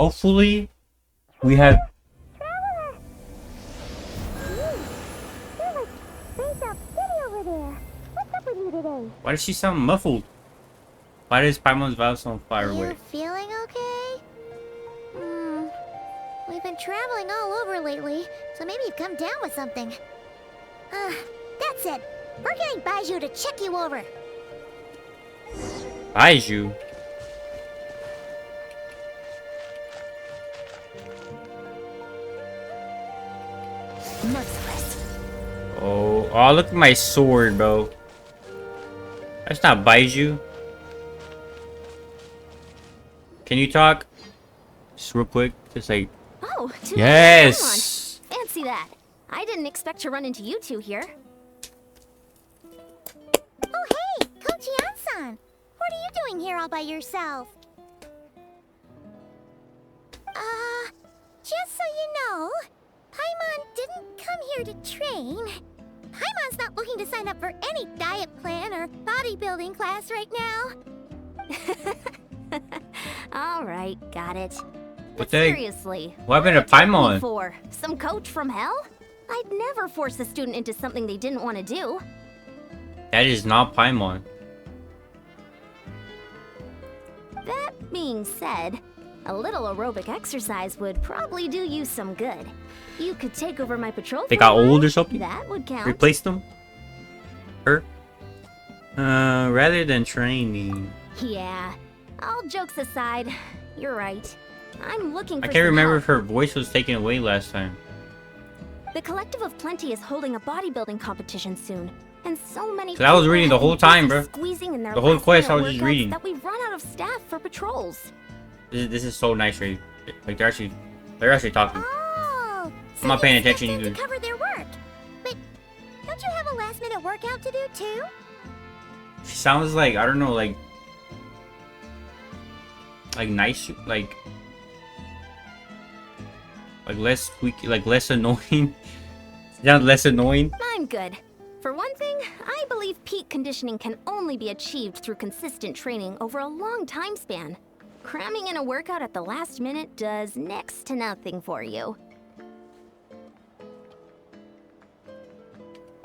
Hopefully, we have. Why does she sound muffled? Why does Paimon's voice sound far away? You feeling okay? We've been traveling all over lately, so maybe you've come down with something. That's it. We're getting Baiju to check you over. Baiju? Merciless. Oh, look at my sword, bro. That's not Baiju. Can you talk? Just real quick, just like... Oh, yes! Fancy that. I didn't expect to run into you two here. Oh, hey, Kochi-san. What are you doing here all by yourself? Just so you know, Paimon didn't come here to train. Paimon's not looking to sign up for any diet plan or bodybuilding class right now. All right, got it. But the heck? seriously, What happened to what are you Paimon? me for? Some coach from hell? I'd never force a student into something they didn't want to do. That is not Paimon. That being said, a little aerobic exercise would probably do you some good. You could take over my patrol. They for got a while. old or something? That would count. Replaced them? Her? Rather than training. Yeah. All jokes aside, you're right. I'm looking for I can't some remember help. if her voice was taken away last time. The Collective of Plenty is holding a bodybuilding competition soon. And so many So I was people reading the have whole been time, busy bro. Squeezing in their The whole quest I last-minute was just workouts reading. that we've run out of staff for patrols. This is so nice, right? Like they're actually talking. Oh, so I'm not paying you stepped attention in either. to cover their work. But don't you have a last-minute workout to do too? She sounds like, I don't know, like nice, like less squeaky, like less annoying. Sounds less annoying. I'm good. For one thing, I believe peak conditioning can only be achieved through consistent training over a long time span. Cramming in a workout at the last minute does next to nothing for you.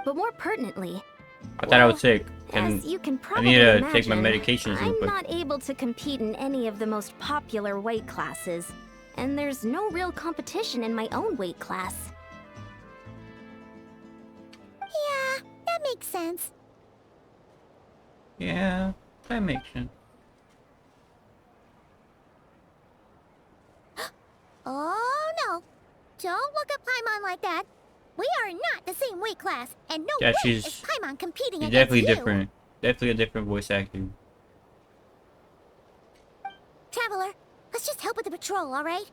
But more pertinently, I thought I was sick. And as you can I probably need to imagine, take my medications real I'm quick. not able to compete in any of the most popular weight classes, and there's no real competition in my own weight class. Yeah, that makes sense. Yeah, that makes sense. Oh no! Don't look at Paimon like that. We are not the same weight class, and no Yeah, way she's- is Paimon competing He's against definitely you. different. Definitely a different voice actor. Traveler, let's just help with the patrol, all right?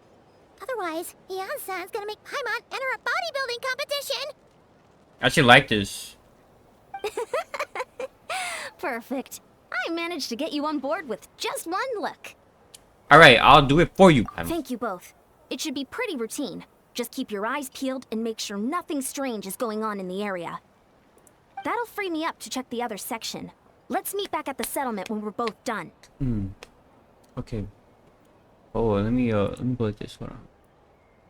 Otherwise, Yan-san's gonna make Paimon enter a bodybuilding competition. I actually like this. Perfect. I managed to get you on board with just one look. Alright, I'll do it for you. Thank you both. It should be pretty routine. Just keep your eyes peeled and make sure nothing strange is going on in the area. That'll free me up to check the other section. Let's meet back at the settlement when we're both done. Okay. Oh, let me go like this one.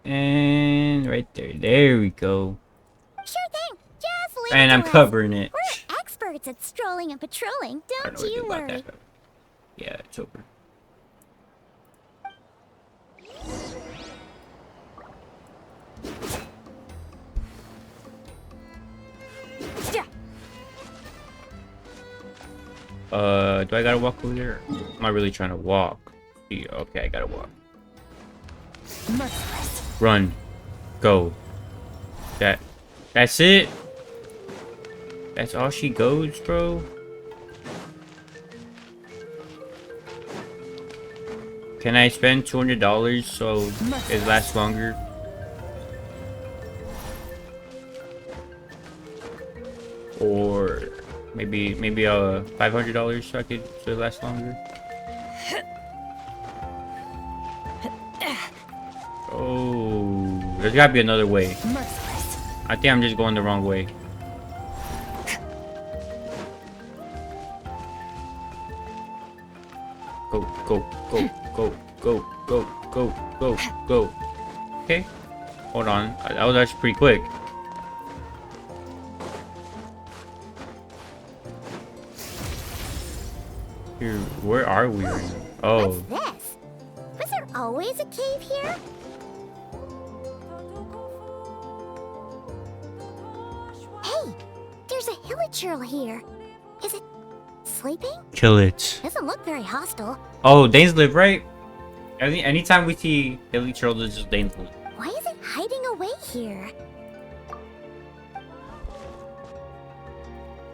And right there. There we go. Sure thing. Just leave And it I'm to us. covering it. We're experts at strolling and patrolling, I don't don't know what to you do about worry. that. Yeah, it's over. Yeah. Do I gotta walk over there? Am I really trying to walk? Yeah, okay, I gotta walk. Merciless. Run. Go. That's it? That's all she goes, bro? Can I spend $200 so it lasts longer? Or maybe $500 so it lasts longer? Oh, there's gotta be another way. Merciless. I think I'm just going the wrong way. Go, go, go, go, go, go, go, go. Go, go. Okay. Hold on. That was actually pretty quick. Here, where are we right now? Oh, What's this? Was there always a cave here? Hey, there's a hilichurl here. Is it sleeping? kill it. Doesn't look very hostile. Oh, Danes live, right? Anytime we see Hilly Turtle, it's just Danes live. Why is it hiding away here?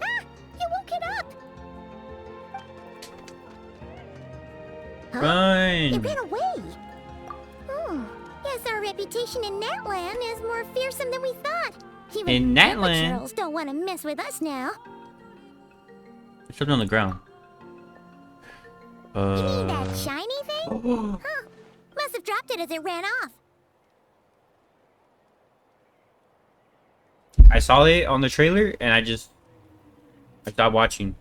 Ah! You woke it up! Huh? It Run! ran away. Guess our reputation in Natland is more fearsome than we thought. Even In Natland? hilichurls don't want to mess with us now. There's something on the ground. You mean that shiny thing? Oh. Huh. Must have dropped it as it ran off. I saw it on the trailer and I stopped watching.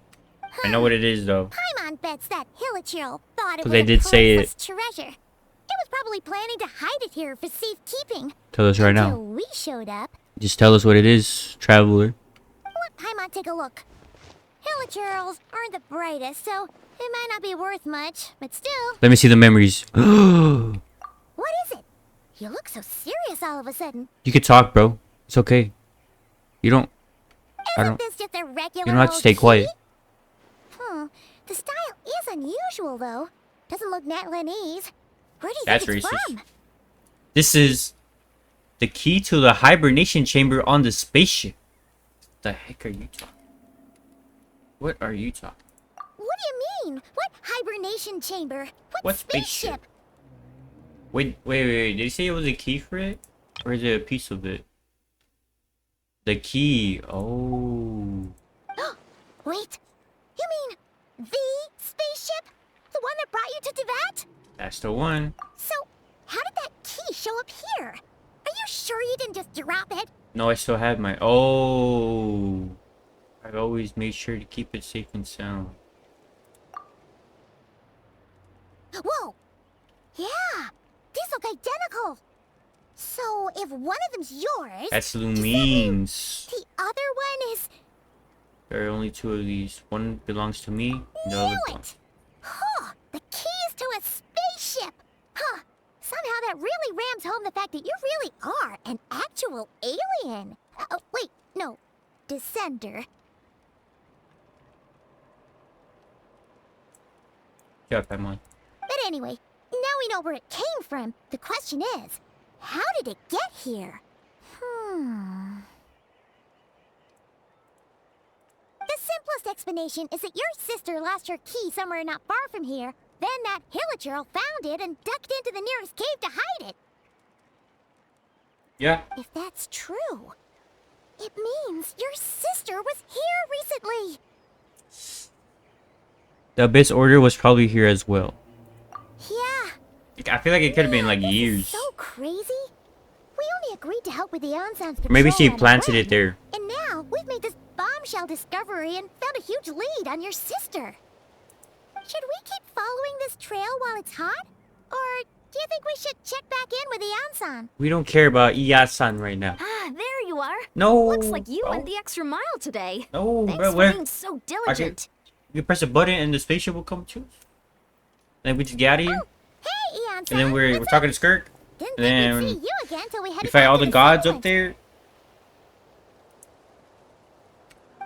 I know what it is though. Paimon bets that hilichurl thought it 'Cause was they a did say it. priceless treasure. It was probably planning to hide it here for safekeeping. Tell us right Until now. we showed up. Just tell us what it is, traveler. Let Paimon take a look. Hilichurls aren't the brightest, so it might not be worth much, but still. Let me see the memories. You What is it? You look so serious all of a sudden. can talk, bro. It's okay. You don't. Isn't this just a regular You don't have to old stay quiet. key? The style is unusual, though. Doesn't look Natlanese. Where do you That's think it's racist. from? This is the key to the hibernation chamber on the spaceship. The heck are you talking? What are you talking? What do you mean? What hibernation chamber? What spaceship? Wait. Did you say it was a key for it? Or is it a piece of it? The key. Oh. Wait. You mean the spaceship? The one that brought you to Teyvat? That's the one. So, how did that key show up here? Are you sure you didn't just drop it? No, I still have my. Oh. I've always made sure to keep it safe and sound. Whoa! Yeah! These look identical! So, if one of them's yours... That's does that mean Lumines. the other one is... There are only two of these. One belongs to me, and the other Knew belongs. it! Huh! The keys to a spaceship! Huh! Somehow that really rams home the fact that you really are an actual alien! Oh, wait, no. Descender. Yeah, Paimon. But anyway, now we know where it came from. The question is, how did it get here? The simplest explanation is that your sister lost her key somewhere not far from here. Then that hilichurl found it and ducked into the nearest cave to hide it. Yeah. If that's true, it means your sister was here recently. The Abyss Order was probably here as well. Yeah. I feel like it could have been like This is years. so crazy. We only agreed to help with the Anson's patrol. Maybe she on the planted way. it there. And now we've made this bombshell discovery and found a huge lead on your sister. Should we keep following this trail while it's hot? Or do you think we should check back in with the Anson? We don't care about Iya-san right now. Ah, there you are. No. Looks like you bro. went the extra mile today. No, Thanks bro. for What? being so diligent. You press a button and the spaceship will come to us. And then we just get out of here. Hey, Anson. And then we're talking to Skirk. Didn't and think we'd then see you again till we We headed fight back all to the gods settlement. up there.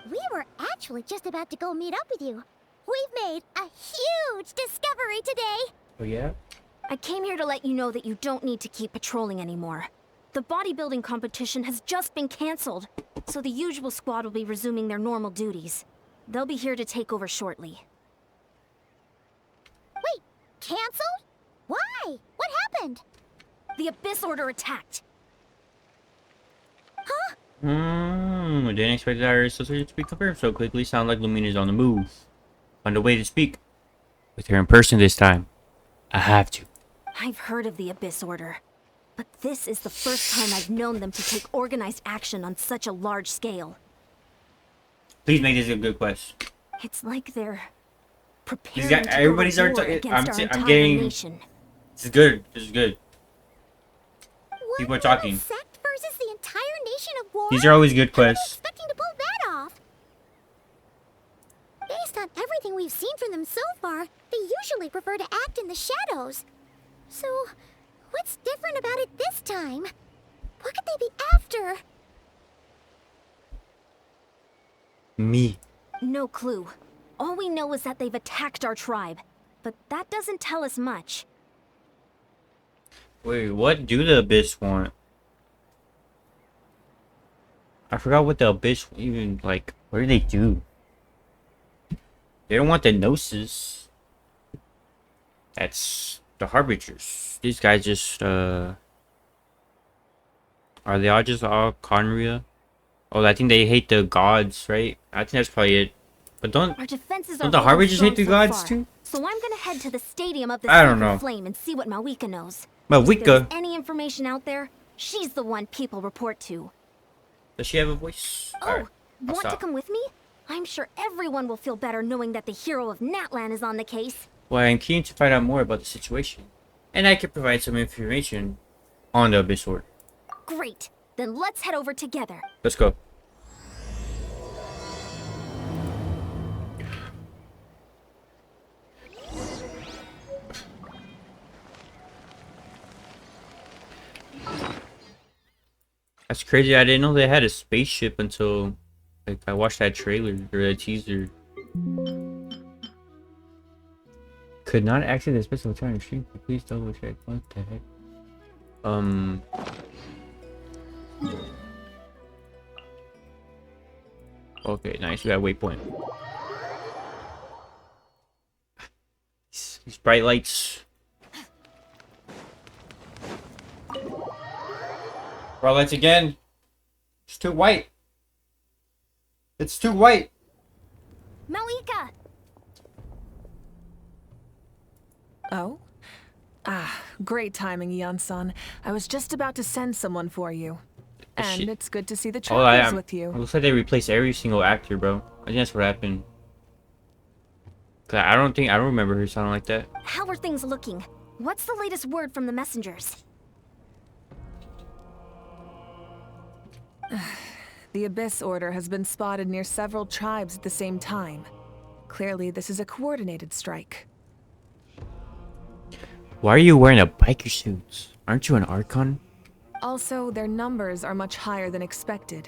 We were actually just about to go meet up with you. We've made a huge discovery today. Oh yeah. I came here to let you know that you don't need to keep patrolling anymore. The bodybuilding competition has just been cancelled, so the usual squad will be resuming their normal duties. They'll be here to take over shortly. Wait, canceled? Why? What happened? The Abyss Order attacked. Huh? Didn't expect our association to be confirmed so quickly. Sound like Lumina's on the move. On the way to speak. With her in person this time. I have to. I've heard of the Abyss Order, but this is the first time I've known them to take organized action on such a large scale. Please make this a good quest. It's like they're preparing guys- to go everybody's to already war talking- against our I'm entire getting- nation. This is good. This is good. People are One talking. sect versus the entire nation of war? These are always good How are they quests. expecting to pull that off? Based on everything we've seen from them so far, they usually prefer to act in the shadows. So, what's different about it this time? What could they be after? Me. No clue. All we know is that they've attacked our tribe. But that doesn't tell us much. Wait, what do the Abyss want? I forgot what the Abyss even, like, what do they do? They don't want the Gnosis. That's the Harbingers. These guys just, are they all just all Conria? Oh, I think they hate the gods, right? I think that's probably it. But don't Our defenses don't are the holding Harbingers strong hate the so gods far. too? So I'm gonna head to the stadium of the I don't Sacred know. Flame and see what Malika knows. But If there's Wika, any information out there, she's the one people report to. does she have a voice? Oh, Alright, I'll want to stop. come with me? I'm sure everyone will feel better knowing that the hero of Natlan is on the case. Well, I'm keen to find out more about the situation, and I can provide some information on the Abyss Sword. Great. Then let's head over together. Let's go. That's crazy. I didn't know they had a spaceship until, like, I watched that trailer or a teaser. Could not access the special time stream. Please double check. What the heck? Okay, nice. We got a waypoint. These bright lights. Bright lights again. It's too white. It's too white. Malika! Oh? Ah, great timing, Yan-san. I was just about to send someone for you. And Shit. it's good to see the Oh, I travelers am. with you. It looks like they replaced every single actor, bro. I think that's what happened. 'Cause I don't remember her sounding like that. How are things looking? What's the latest word from the messengers? The Abyss Order has been spotted near several tribes at the same time. Clearly, this is a coordinated strike. Why are you wearing a biker suit? Aren't you an Archon? Also, their numbers are much higher than expected.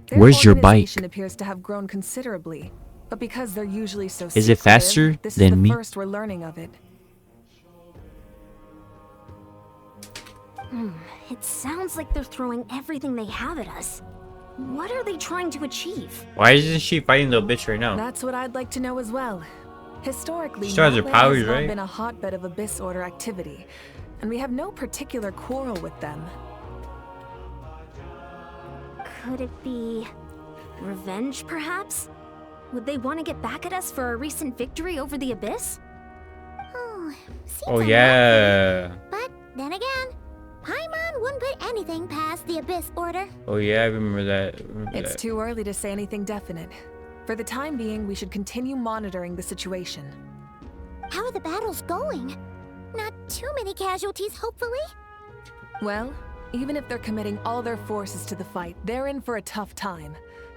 Their Where's your bike? organization appears to have grown considerably, but because they're usually so Is it faster this than is the me? first we're learning of it. It sounds like they're throwing everything they have at us. What are they trying to achieve? Why isn't she fighting the bitch right now? That's what I'd like to know as well. Historically, She still has her Natlan powers, has not right? been a hotbed of Abyss Order activity, and we have no particular quarrel with them. Could it be revenge, perhaps? Would they want to get back at us for our recent victory over the Abyss? Oh, seems Oh unlikely. yeah. But then again, Paimon wouldn't put anything past the Abyss Order. Oh yeah, I remember that. It's too early to say anything definite. For the time being, we should continue monitoring the situation. How are the battles going? Not too many casualties, hopefully. Well, even if they're committing all their forces to the fight, they're in for a tough time.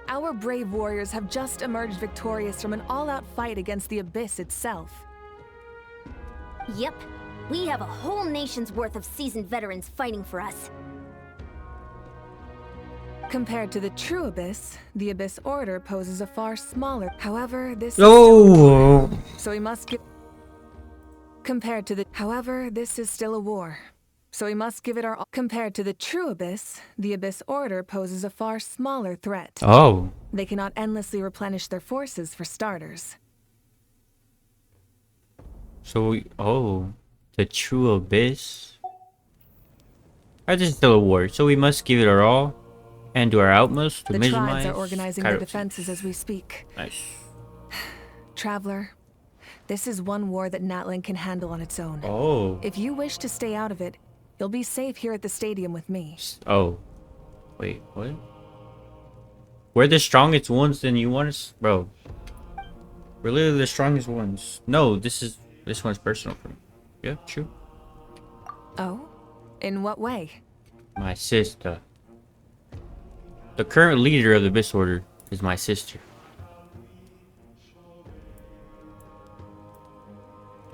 Our brave warriors have just emerged victorious from an all-out fight against the Abyss itself. Yep. We have a whole nation's worth of seasoned veterans fighting for us. Compared to the true Abyss, the Abyss Order poses a far smaller. However, this Oh. so we must give. Compared to the. However, this is still a war. So we must give it our all. Compared to the true Abyss, the Abyss Order poses a far smaller threat. Oh. They cannot endlessly replenish their forces for starters. So the true Abyss. This is still a war, so we must give it our all and do our utmost to The minimize. tribes are organizing their casualties. defenses as we speak. Nice. Traveler, this is one war that Natlan can handle on its own. Oh. If you wish to stay out of it, you'll be safe here at the stadium with me. Oh. Wait, what? We're the strongest ones, then you want us, bro? We're literally the strongest ones. No, this one's personal for me. Yeah, true. Oh? In what way? My sister. The current leader of the Abyss Order is my sister.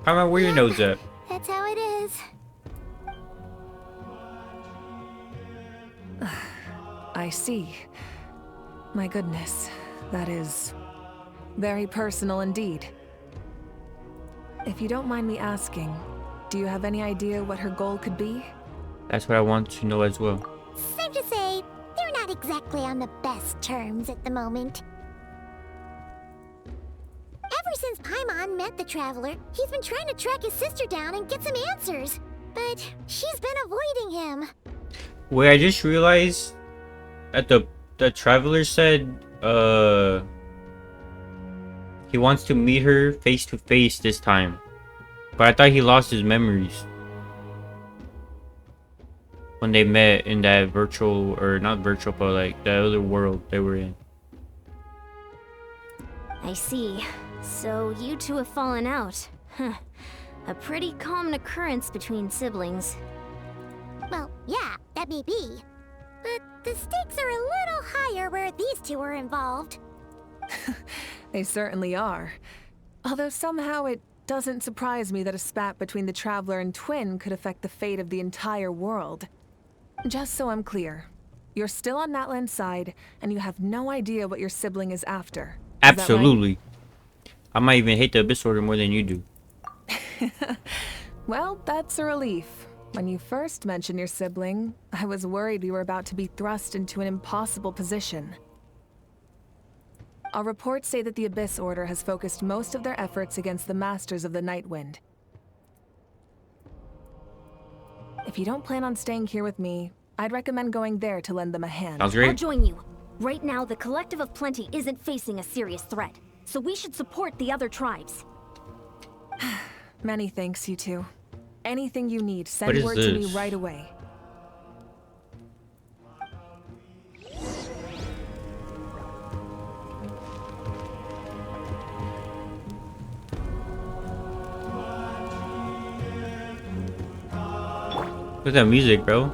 How about where your nose at? That's how it is. I see. My goodness, that is very personal indeed. If you don't mind me asking, do you have any idea what her goal could be? That's what I want to know as well. Safe to say, they're not exactly on the best terms at the moment. Ever since Paimon met the Traveler, he's been trying to track his sister down and get some answers. But she's been avoiding him. Wait, I just realized that the Traveler said he wants to meet her face to face this time. But I thought he lost his memories when they met in that virtual, or not virtual, but like the other world they were in. I see. So you two have fallen out. Huh. A pretty common occurrence between siblings. Well, yeah, that may be. But the stakes are a little higher where these two are involved. They certainly are. Although somehow it doesn't surprise me that a spat between the Traveler and Twin could affect the fate of the entire world. Just so I'm clear, you're still on Natlan's side, and you have no idea what your sibling is after. Is that right? Absolutely. I might even hate the Abyss Order more than you do. Well, that's a relief. When you first mentioned your sibling, I was worried we were about to be thrust into an impossible position. Our reports say that the Abyss Order has focused most of their efforts against the Masters of the Nightwind. If you don't plan on staying here with me, I'd recommend going there to lend them a hand. Sounds I'll great. join you. Right now, the Collective of Plenty isn't facing a serious threat, so we should support the other tribes. Many thanks, you two. Anything you need, What send is word to me this? right away. Look at that music, bro.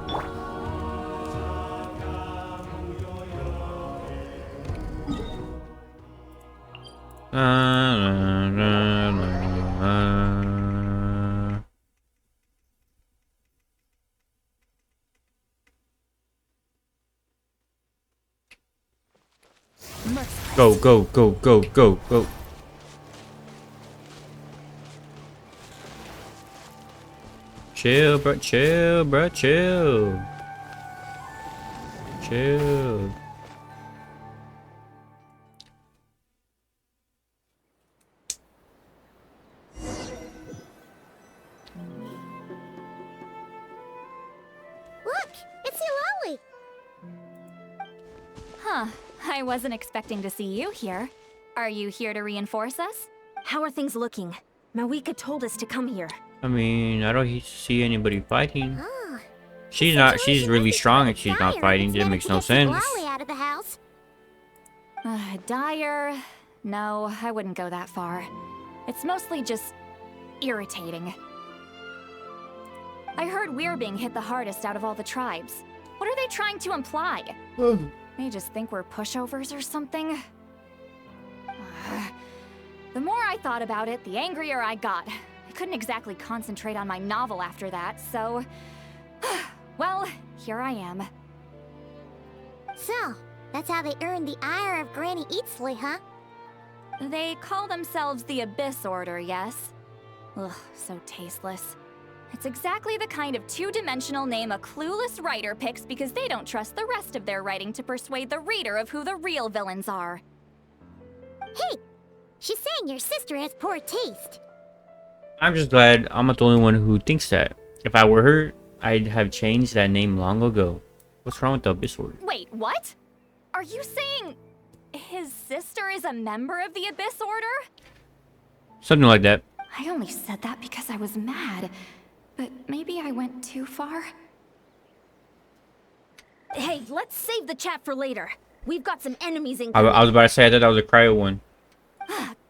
Go, go, go, go, go, go. Chill, bro, chill, bro, chill. Chill. Look, it's Eulalie. Huh. I wasn't expecting to see you here. Are you here to reinforce us? How are things looking? Mawika told us to come here. I mean, I don't see anybody fighting. Oh, She's not, she's situation really might be strong kinda and she's dire not if fighting. it's That meant makes to no get sense. Eulalie out of the house. Dire? No, I wouldn't go that far. It's mostly just irritating. I heard we're being hit the hardest out of all the tribes. What are they trying to imply? They just think we're pushovers or something? The more I thought about it, the angrier I got. I couldn't exactly concentrate on my novel after that, so... well, here I am. So, that's how they earned the ire of Granny Eatsley, huh? They call themselves the Abyss Order, yes? Ugh, so tasteless. It's exactly the kind of two-dimensional name a clueless writer picks because they don't trust the rest of their writing to persuade the reader of who the real villains are. Hey, she's saying your sister has poor taste. I'm just glad I'm not the only one who thinks that. If I were her, I'd have changed that name long ago. What's wrong with the Abyss Order? Wait, what? Are you saying his sister is a member of the Abyss Order? Something like that. I only said that because I was mad, but maybe I went too far. Hey, let's save the chat for later. We've got some enemies in. I was about to say, I thought that was a cryo one.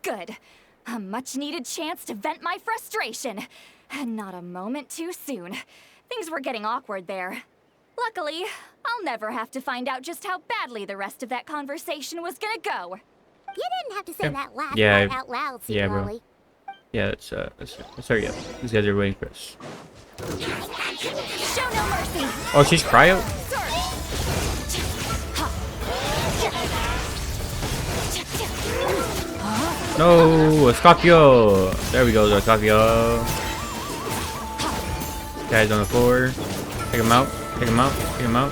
Good. A much-needed chance to vent my frustration. And not a moment too soon. Things were getting awkward there. Luckily, I'll never have to find out just how badly the rest of that conversation was gonna go. You didn't have to say that last Yeah, part out loud, yeah, bro. Lolly. Yeah, let's hurry up. These guys are waiting for us. Show no mercy! Oh, she's cryo? No, Scorpio. There we go, Scorpio. Guys on the floor. Take him out. Take him out. Take him out.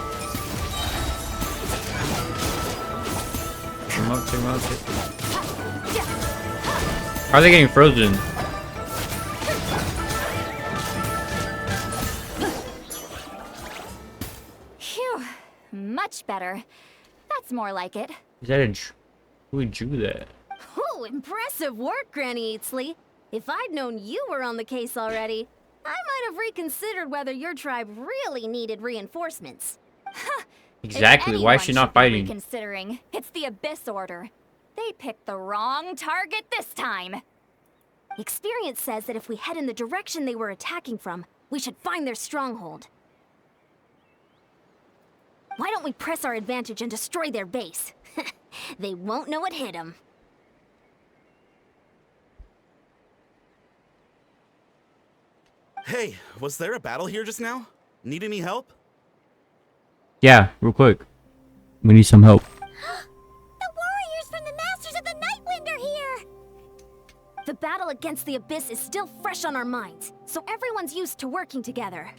Take him out. Take him out. How are they getting frozen? Phew, much better. That's more like it. Is that a... Who drew that? Oh, impressive work, Granny Eatsley. If I'd known you were on the case already, I might have reconsidered whether your tribe really needed reinforcements. Exactly. Why is she not fighting? Considering it's the Abyss Order. They picked the wrong target this time. Experience says that if we head in the direction they were attacking from, we should find their stronghold. Why don't we press our advantage and destroy their base? They won't know it hit them. Hey, was there a battle here just now? Need any help? Yeah, real quick. We need some help. The warriors from the Masters of the Nightwind are here! The battle against the Abyss is still fresh on our minds, so everyone's used to working together.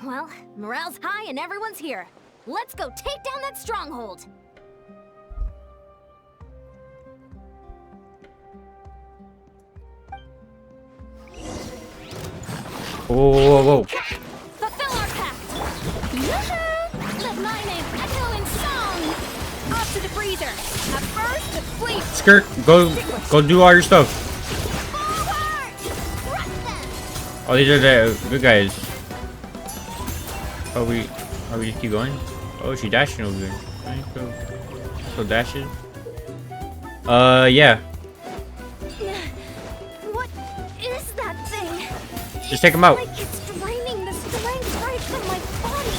Well, morale's high and everyone's here. Let's go take down that stronghold! Whoa, whoa, whoa. Fulfill our pact! Yoo-hoo! Let my name echo in song! Off to the freezer! At first, fleet! Skirt, go do all your stuff. Forward! Rush them! Oh, these are the good guys. Are we just keep going? Oh, she dashing over there. Right, so dashing. Yeah. What is that thing? Just take him out. Like it's draining the strength right from my body.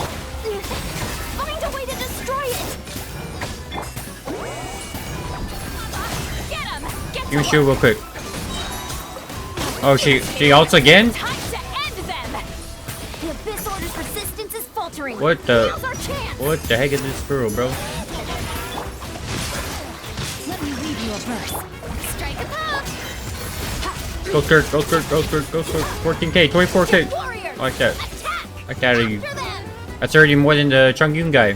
Find a way to destroy it. Get him! Get Give me to shield real work. quick. Oh, she ults again? Time to end them! The Abyss Order's resistance is faltering. What the? Now's our chance. What the heck is this girl, bro? Let me read you a verse. Strike a pose! Go skirt, go skirt, go skirt, go skirt. 14k, 24k. Warriors! I like that. Attack! I like that out of you. After them! That's already more than the Chungyun guy.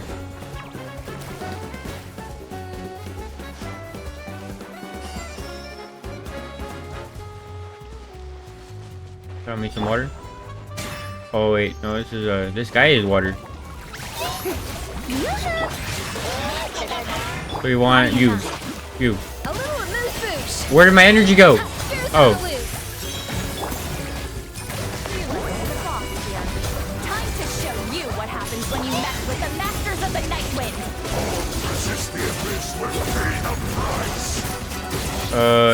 Got me some water. Oh wait, no, this is this guy is water. What do you want? You. A little amuse-bouche. Where did my energy go? Oh. Time to show you what happens when you mess with the Masters of the Nightwind!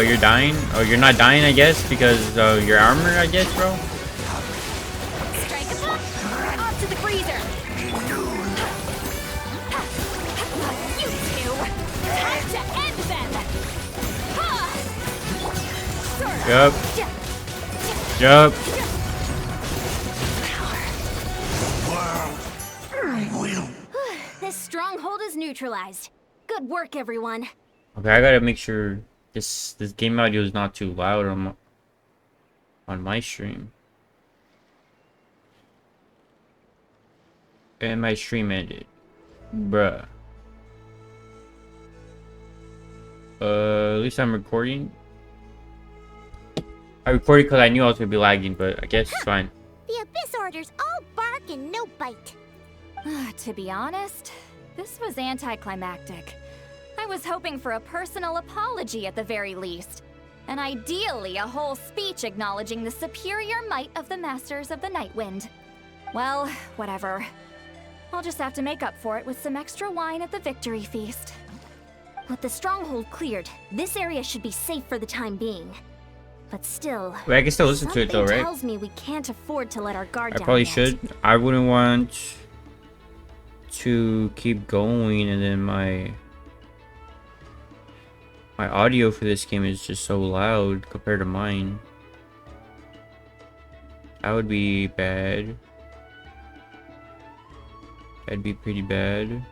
You're dying? Oh, you're not dying, I guess, because your armor, I guess, bro? Strike a pose! Off to the freezer! You two! Time to end them! Yup. Yup. This stronghold is neutralized. Good work, everyone. Okay, I gotta make sure this game audio is not too loud on my stream. And my stream ended. Bruh. At least I'm recording. I recorded because I knew I was gonna be lagging, but I guess it's fine. The Abyss Order's all bark and no bite. To be honest, this was anticlimactic. I was hoping for a personal apology at the very least. And ideally, a whole speech acknowledging the superior might of the Masters of the Nightwind. Well, whatever. I'll just have to make up for it with some extra wine at the victory feast. With the stronghold cleared, this area should be safe for the time being. But still, Wait, I can still listen to it though, something right? tells me we can't afford to let our guard I down probably yet. should. I wouldn't want to keep going, and then my audio for this game is just so loud compared to mine. That would be bad. That'd be pretty bad.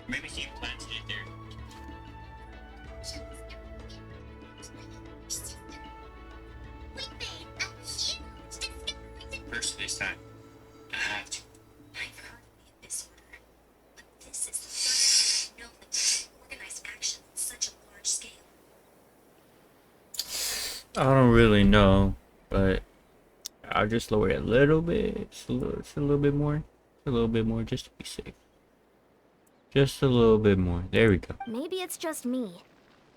Maybe she planted it there. First this time. I have to. I've heard of the Abyss Order, but this is the first time I know that organized action on such a large scale. I don't really know, but I'll just lower it a little bit. Just a little bit more. A little bit more just to be safe. Just a little bit more. There we go. Maybe it's just me,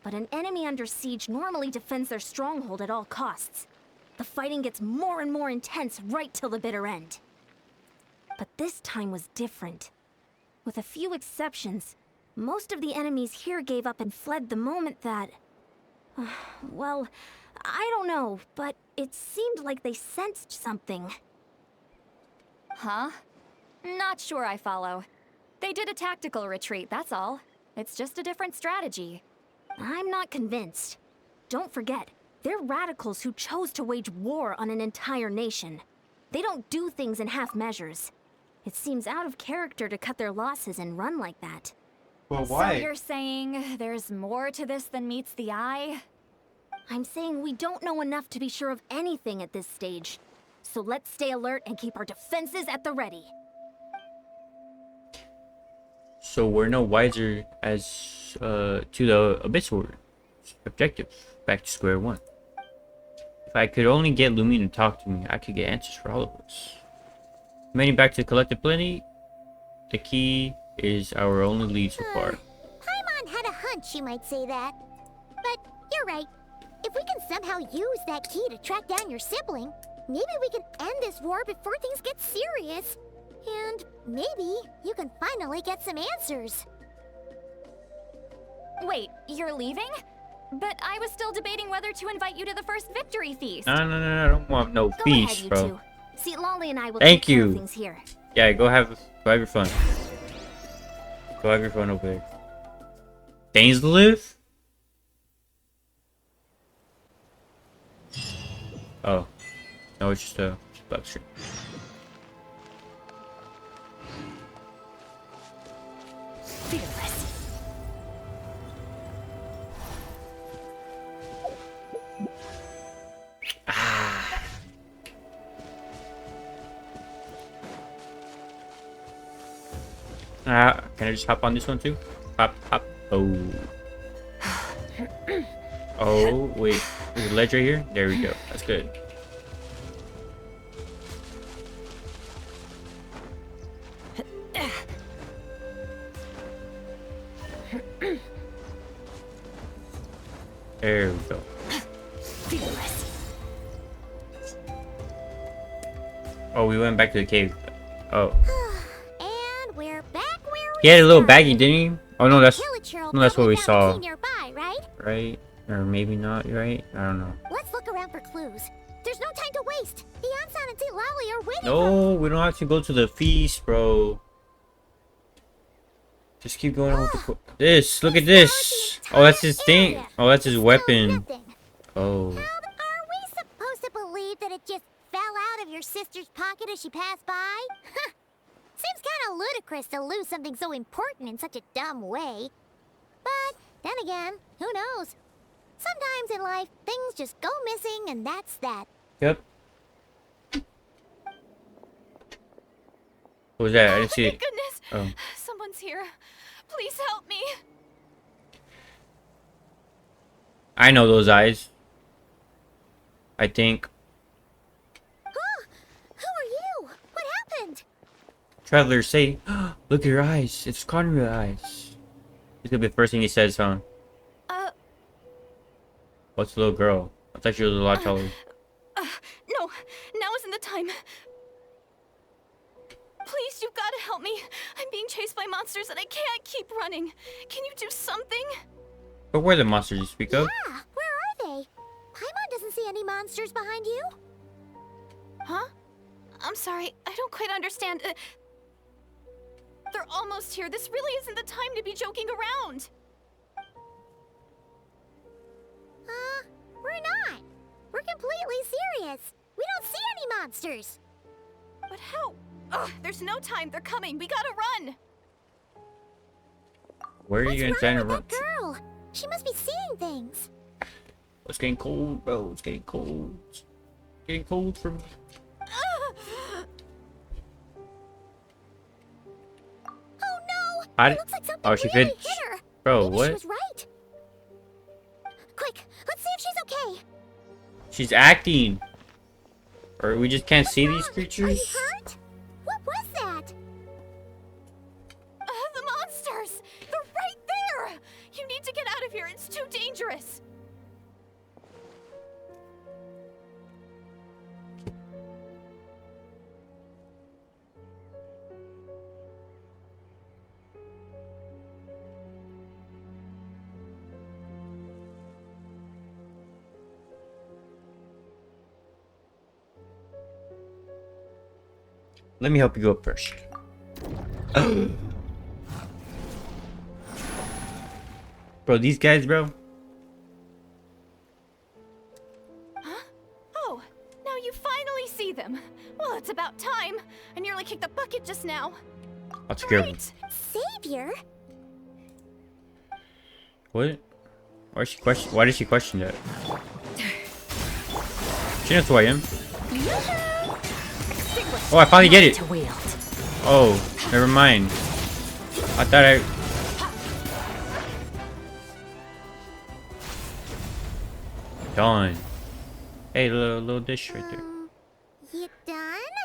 but an enemy under siege normally defends their stronghold at all costs. The fighting gets more and more intense right till the bitter end. But this time was different. With a few exceptions, most of the enemies here gave up and fled the moment that... well, I don't know, but it seemed like they sensed something. Huh? Not sure I follow. They did a tactical retreat, that's all. It's just a different strategy. I'm not convinced. Don't forget, they're radicals who chose to wage war on an entire nation. They don't do things in half measures. It seems out of character to cut their losses and run like that. Well, So you're saying there's more to this than meets the eye? I'm saying we don't know enough to be sure of anything at this stage. So let's stay alert and keep our defenses at the ready. So we're no wiser as to the Abyss Order. Objective. Back to square one. If I could only get Lumine to talk to me, I could get answers for all of us. Remaining back to Collective Plenty, the key is our only lead so far. Paimon had a hunch you might say that. But you're right. If we can somehow use that key to track down your sibling, maybe we can end this war before things get serious. And maybe you can finally get some answers. Wait, you're leaving? But I was still debating whether to invite you to the first victory feast. No, I don't want no Go feast, ahead, you bro. two. See, Lolly and I will Thank take care of you. things here. Yeah, go have your fun. Go have your fun over there. Danes live? Oh. No, it's just a bug stream. Fearless. Can I just hop on this one too? Hop. Oh. Oh, wait. There's a ledge right here? There we go. That's good. There we go. Fearless. Oh, we went back to the cave. Oh. And we're back where we He had a little started. baggie, didn't he? Oh, no, that's Villager no, that's what we probably found a saw. key nearby, right? Right? Or maybe not, right? I don't know. Let's look around for clues. There's no time to waste. The Ansan and Lally are waiting for No, we don't have to go to the feast, bro. Just keep going on with the this. Look at this. Oh, that's his thing. Oh, that's his weapon. nothing. Oh. Now, are we supposed to believe that it just fell out of your sister's pocket as she passed by? Seems kind of ludicrous to lose something so important in such a dumb way. But then again, who knows? Sometimes in life, things just go missing and that's that. Yep. What was that? I didn't see Thank it. goodness! Oh. Someone's here. Please help me. I know those eyes. I think. Huh? Who are you? What happened? Travelers say, look at your eyes. It's Conrad eyes. It's gonna be the first thing he says, huh? What's the little girl? I thought she was a lot taller. No, now isn't the time. Please, you've got to help me. I'm being chased by monsters and I can't keep running. Can you do something? But where are the monsters you speak of? Yeah, where are they? Paimon doesn't see any monsters behind you. Huh? I'm sorry, I don't quite understand. They're almost here. This really isn't the time to be joking around. We're not. We're completely serious. We don't see any monsters. But how? Ugh, there's no time. They're coming. We gotta run. Where are What's you wrong gonna try to with run? that girl? She must be seeing things. It's getting cold, bro. It's getting cold. It's getting cold for me. Oh no! How It did- looks like something Oh, she really fit. hit her. Bro, Maybe what? she was right. Quick, let's see if she's okay. She's acting. Or we just can't see these What's wrong? Are you creatures? hurt? What was that? The monsters! They're right there! You need to get out of here. It's too dangerous. Let me help you go up first. Bro, these guys, bro. Oh, now you finally see them. Well, it's about time. I nearly kicked the bucket just now. I'll take care of them. Right. Savior? What? Why did she question that? She knows who I am. Oh, I finally get it. Oh, never mind. I thought I... Done. Hey, little dish right there. You done?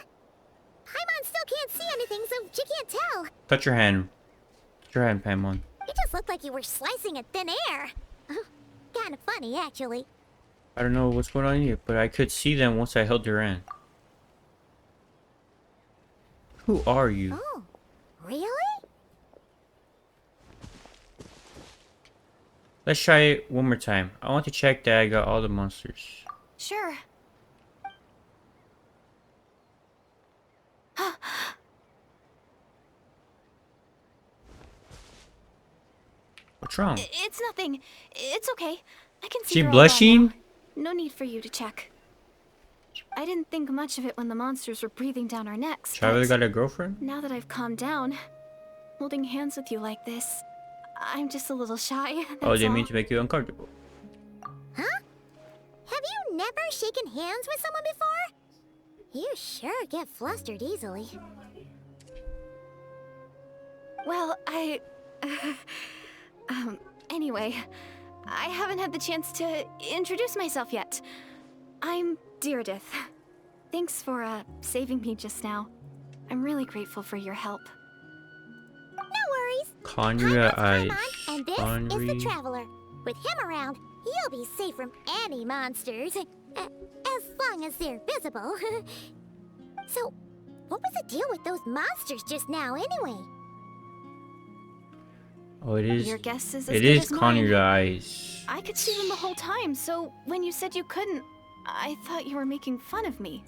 Paimon still can't see anything, so she can't tell. Touch your hand. Touch your hand, Paimon. It just looked like you were slicing at thin air. Kind of funny, actually. I don't know what's going on here, but I could see them once I held your hand. Who are you? Oh, really? Let's try it one more time. I want to check that I got all the monsters. Sure. What's wrong? It's nothing. It's okay. I can see She you're all well blushing? now. No need for you to check. I didn't think much of it when the monsters were breathing down our necks. Traveler but got a girlfriend? now that I've calmed down, holding hands with you like this, I'm just a little shy. Oh, that's they all. mean to make you uncomfortable. Huh? Have you never shaken hands with someone before? You sure get flustered easily. Well, anyway, I haven't had the chance to introduce myself yet. I'm Deirdith. Thanks for, saving me just now. I'm really grateful for your help. No worries. Conjurer eyes. Paimon, and this is the Traveler. With him around, you'll be safe from any monsters. As long as they're visible. So, what was the deal with those monsters just now, anyway? Oh, it is. Your guess is as It good is as mine. Conjurer eyes. I could see them the whole time, so when you said you couldn't, I thought you were making fun of me.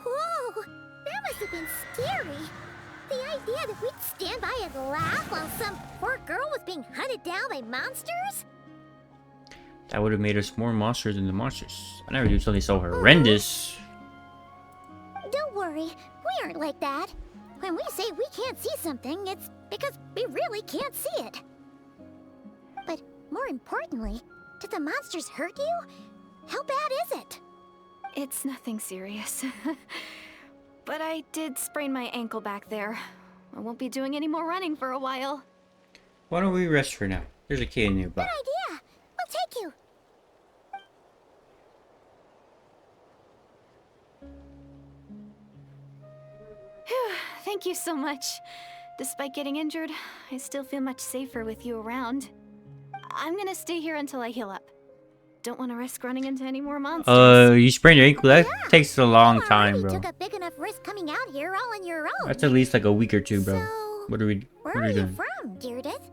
Whoa, that must have been scary. The idea that we'd stand by and laugh while some poor girl was being hunted down by monsters? That would have made us more monsters than the monsters. I never knew something so horrendous. Don't worry, we aren't like that. When we say we can't see something, it's because we really can't see it. But more importantly, did the monsters hurt you? How bad is it? It's nothing serious. But I did sprain my ankle back there. I won't be doing any more running for a while. Why don't we rest for now? There's a kid nearby. Good idea. We'll take you. Whew, thank you so much. Despite getting injured, I still feel much safer with you around. I'm gonna stay here until I heal up. Don't want to risk running into any more monsters. You sprained your ankle? That Yeah, takes a long You time, already bro. took a big enough risk coming out here all on your own. That's at least like a week or two, bro. So, What are we where what are we you doing? from, Deirdith?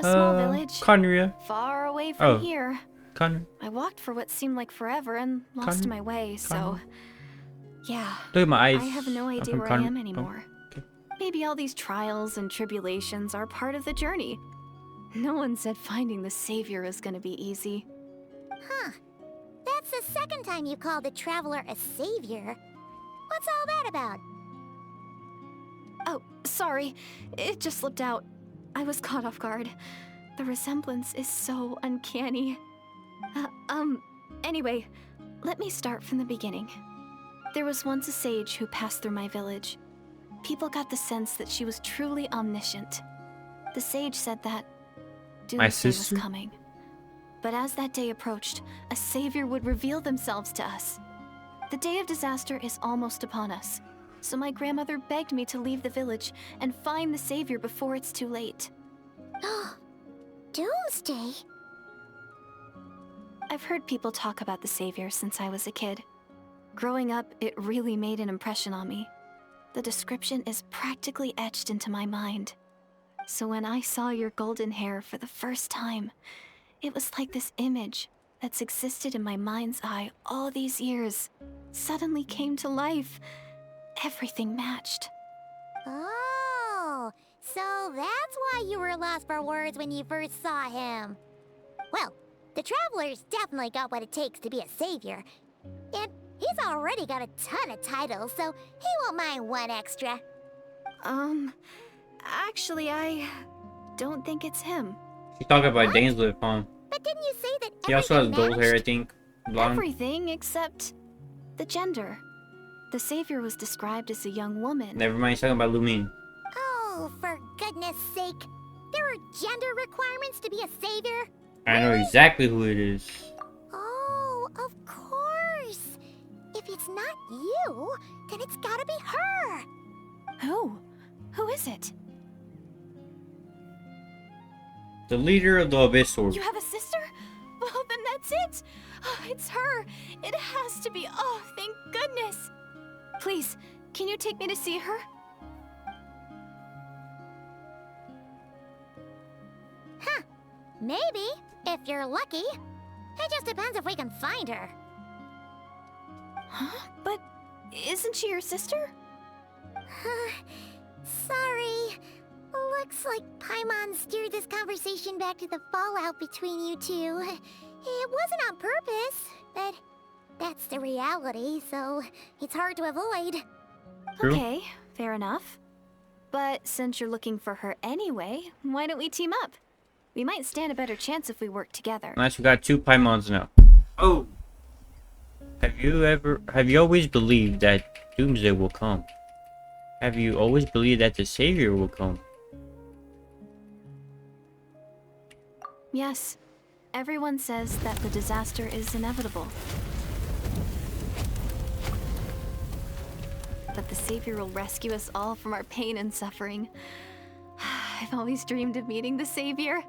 A small village, Conria. far away from Oh. here. Conria. I walked for what seemed like forever and lost Con- my way, so Yeah. Look at my eyes. I have no I'm idea from where I Con- am anymore. okay. Maybe all these trials and tribulations are part of the journey. No one said finding the savior is gonna be easy. Huh. That's the second time you called the traveler a savior. What's all that about? Oh, sorry. It just slipped out. I was caught off guard. The resemblance is so uncanny. Anyway, let me start from the beginning. There was once a sage who passed through my village. People got the sense that she was truly omniscient. The sage said that doomsday was sister? coming. But as that day approached, a savior would reveal themselves to us. The day of disaster is almost upon us, so my grandmother begged me to leave the village and find the savior before it's too late. Doomsday? I've heard people talk about the savior since I was a kid. Growing up, it really made an impression on me. The description is practically etched into my mind. So when I saw your golden hair for the first time, it was like this image that's existed in my mind's eye all these years suddenly came to life. Everything matched. Oh, so that's why you were lost for words when you first saw him. Well, the Traveler's definitely got what it takes to be a savior. And he's already got a ton of titles, so he won't mind one extra. Actually, I don't think it's him. She's talking about What? Dainsleif, huh? But didn't you say that He also has everything gold hair, I matched? think. Blonde. Everything except the gender. The savior was described as a young woman. Never mind, he's talking about Lumine. Oh, for goodness sake. There are gender requirements to be a savior? I know exactly who it is. Oh, of course. If it's not you, then it's gotta be her. Who? Who is it? The leader of the Abyss Sword. You have a sister? Well, then that's it. Oh, it's her. It has to be. Oh, thank goodness. Please, can you take me to see her? Huh. Maybe, if you're lucky. It just depends if we can find her. Huh? But isn't she your sister? Sorry. Looks like Paimon steered this conversation back to the fallout between you two. It wasn't on purpose, but that's the reality, so it's hard to avoid. True. Okay, fair enough. But since you're looking for her anyway, why don't we team up? We might stand a better chance if we work together. Nice, we got 2 Paimons now. Oh! Have you always believed that Doomsday will come? Have you always believed that the Savior will come? Yes. Everyone says that the disaster is inevitable. That the savior will rescue us all from our pain and suffering. I've always dreamed of meeting the savior.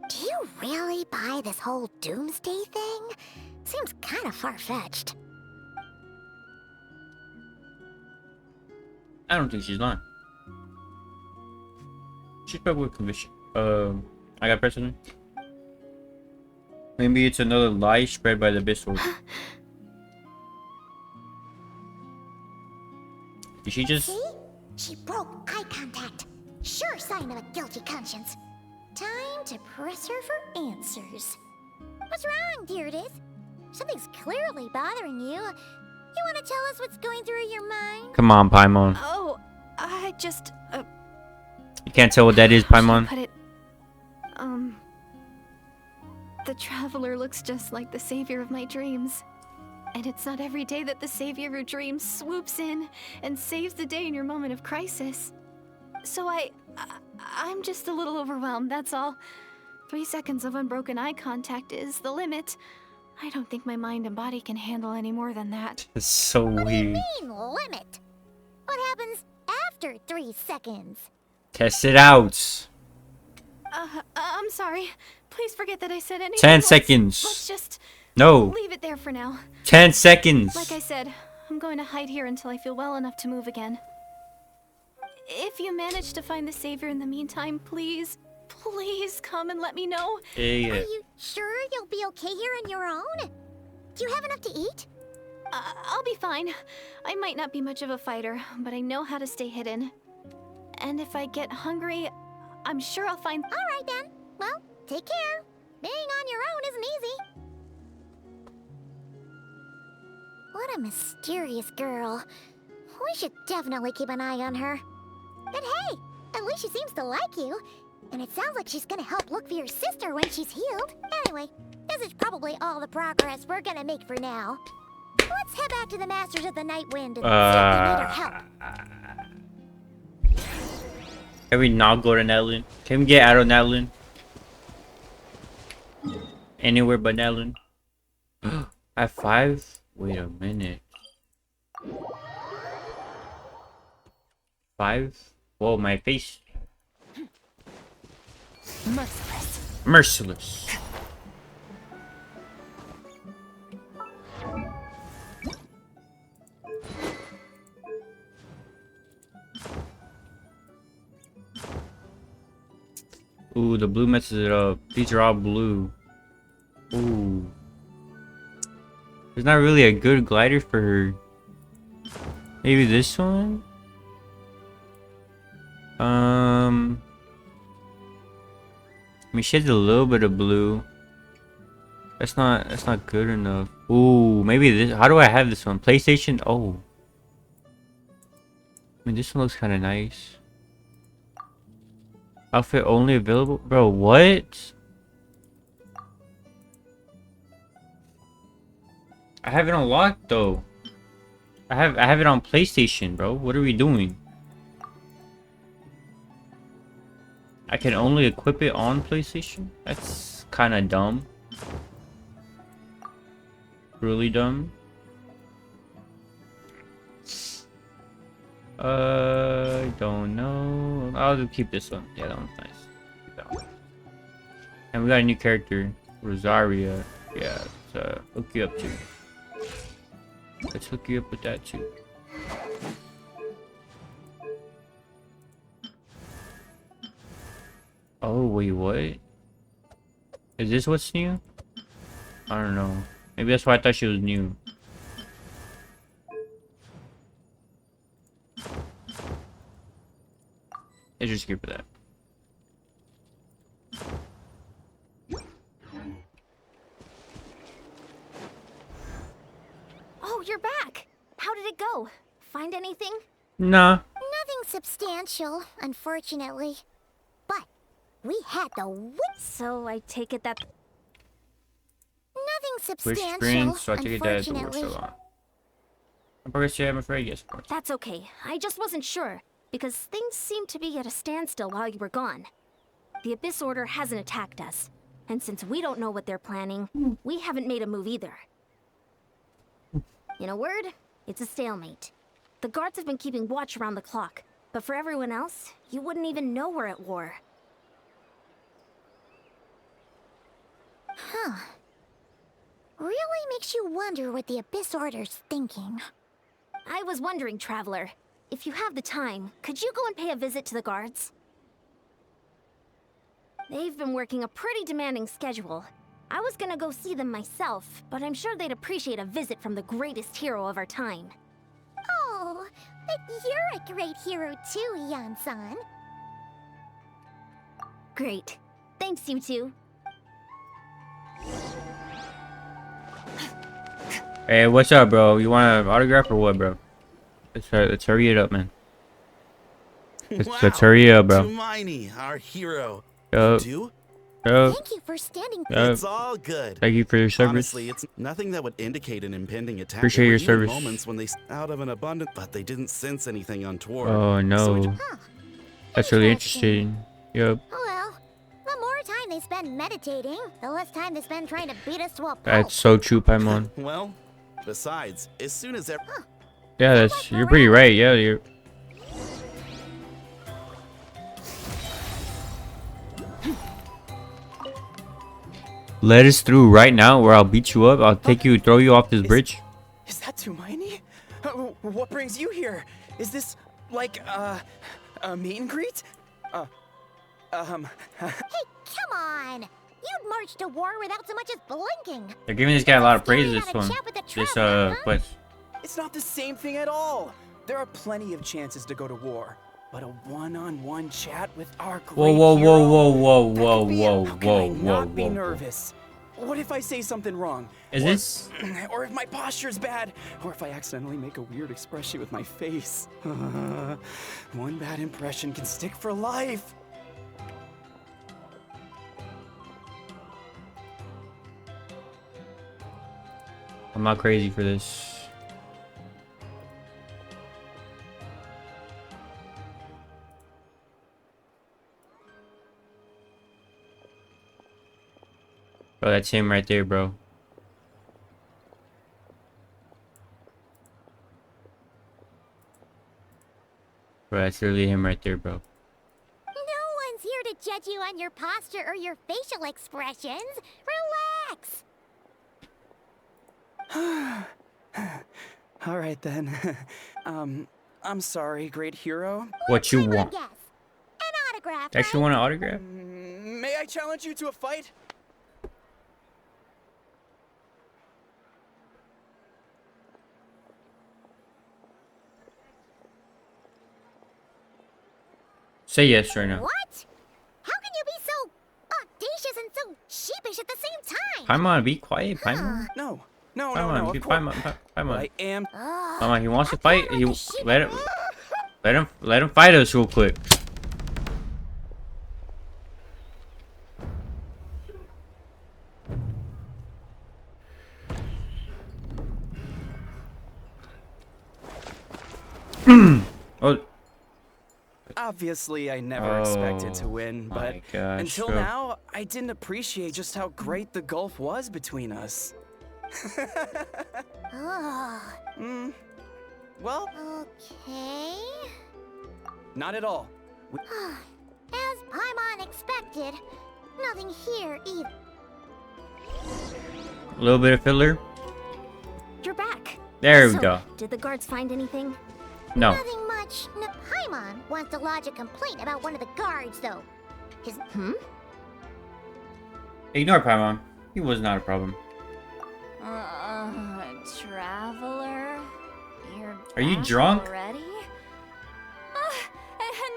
Do you really buy this whole doomsday thing? Seems kind of far-fetched. I don't think she's lying. She's probably with conviction. I got precedent. Maybe it's another lie spread by the Abyss Sword. Did she just... See? She broke eye contact. Sure sign of a guilty conscience. Time to press her for answers. What's wrong, Deirdis? Something's clearly bothering you. You want to tell us what's going through your mind? Come on, Paimon. Oh, I just... You can't tell what that is, how should I Paimon. put it? The traveler looks just like the savior of my dreams. And it's not every day that the savior of your dreams swoops in and saves the day in your moment of crisis. So I'm just a little overwhelmed, that's all. 3 seconds of unbroken eye contact is the limit. I don't think my mind and body can handle any more than that. It's so What do you weird. mean, limit? What happens after 3 seconds? Test it out. I'm sorry. Please forget that I said anything. 10 Let's seconds. just No. leave it there for now. 10 seconds. Like I said, I'm going to hide here until I feel well enough to move again. If you manage to find the savior in the meantime, please come and let me know. Yeah. Are you sure you'll be okay here on your own? Do you have enough to eat? I'll be fine. I might not be much of a fighter, but I know how to stay hidden. And if I get hungry, I'm sure I'll find... Alright then. Well, take care. Being on your own isn't easy. What a mysterious girl. We should definitely keep an eye on her. But hey, at least she seems to like you. And it sounds like she's gonna help look for your sister when she's healed. Anyway, this is probably all the progress we're gonna make for now. Let's head back to the Masters of the Night Wind and see if they need our help. Can we not go to Netland? Can we get out of Netland? Anywhere but Netland? At 5? Wait a minute. 5? Whoa, my face. Merciless. Merciless. Ooh, the blue messes it up. These are all blue. Ooh. There's not really a good glider for her. Maybe this one? I mean, she has a little bit of blue. That's not good enough. Ooh, maybe this. How do I have this one? PlayStation? Oh. I mean, this one looks kind of nice. Outfit only available? Bro, what? I have it unlocked though. I have it on PlayStation, bro. What are we doing? I can only equip it on PlayStation? That's kind of dumb. Really dumb. I don't know. I'll just keep this one. Yeah, that one's nice. Keep that one. And we got a new character, Rosaria. Yeah, let's hook you up too. Let's hook you up with that too. Oh wait, what? Is this what's new? I don't know. Maybe that's why I thought she was new. Let's just skip that. Oh, you're back. How did it go? Find anything? Nah. Nothing substantial, unfortunately. But we had the So I take it that... nothing Wish substantial, experience, so I take it that the work unfortunately. so long. I'm progress, yeah, I'm afraid, yes, of course. That's okay. I just wasn't sure, because things seemed to be at a standstill while you were gone. The Abyss Order hasn't attacked us, and since we don't know what they're planning, we haven't made a move either. In a word, it's a stalemate. The guards have been keeping watch around the clock, but for everyone else, you wouldn't even know we're at war. Huh. Really makes you wonder what the Abyss Order's thinking. I was wondering, Traveler, if you have the time, could you go and pay a visit to the guards? They've been working a pretty demanding schedule. I was gonna go see them myself, but I'm sure they'd appreciate a visit from the greatest hero of our time. Oh, but you're a great hero too, Yan-san. Great. Thanks, you two. Hey, what's up, bro? You want an autograph or what, bro? Let's hurry it up, man. Let's hurry up, bro. Tumaini, our hero. Yup. Do? Yup. Thank you for standing It's all good. Thank you for your service. Honestly, it's nothing that would indicate an impending attack. Appreciate There your were even service. moments when they out of an abundance, but they didn't sense anything untoward. Oh So no. we Huh. That's really Interesting. interesting. Yup. Oh well, the more time they spend meditating, the less time they spend trying to beat us to a pulp. That's so true, Paimon. Well, besides, as soon as Yeah, that's you're pretty right. Yeah, you're. Let us through right now, or I'll beat you up. I'll take you, throw you off this bridge. Is that Tumaini? What brings you here? Is this like a meet and greet? Hey, come on! You'd march to war without so much as blinking. They're giving this guy a lot of praise. Staring This at a one, chap with a this traveler, huh? quest. It's not the same thing at all. There are plenty of chances to go to war. But a one-on-one chat with our great Whoa, hero, whoa, whoa, that whoa, could be whoa, how can whoa, I not whoa, be whoa. nervous? What if I say something wrong? Is this? Or if my posture's bad? Or if I accidentally make a weird expression with my face? One bad impression can stick for life. I'm not crazy for this. Bro, that's him right there, bro. Bro, that's literally him right there, bro. No one's here to judge you on your posture or your facial expressions. Relax. All right then. I'm sorry, great hero. What you Have a want? guess. An autograph, Actually right? want an autograph? May I challenge you to a fight? Say yes right now. What? How can you be so audacious and so sheepish at the same time? Paimon, be quiet, Paimon. No. No, Paimon, be of course. Paimon, But Paimon. I am. Paimon, he wants to fight. He like a sheep. let him fight us real quick. Oh, Obviously, I never expected to win, my but gosh, until bro. now, I didn't appreciate just how great the gulf was between us. Oh, Well, okay. not at all. As Paimon expected, nothing here either. A little bit of filler. You're back. There we So, go. Did the guards find anything? No. Nothing much. Paimon wants to lodge a complaint about one of the guards, though. His Ignore Paimon. He was not a problem. Traveler? You're Are you back drunk? already?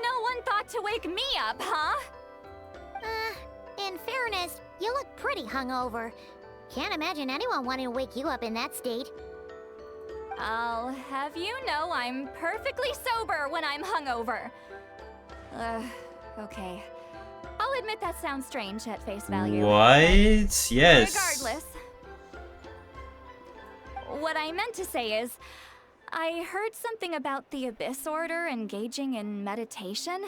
No one thought to wake me up, huh? In fairness, you look pretty hungover. Can't imagine anyone wanting to wake you up in that state. I'll have you know I'm perfectly sober when I'm hungover. Okay. I'll admit that sounds strange at face value. What? Yes. Regardless. What I meant to say is, I heard something about the Abyss Order engaging in meditation.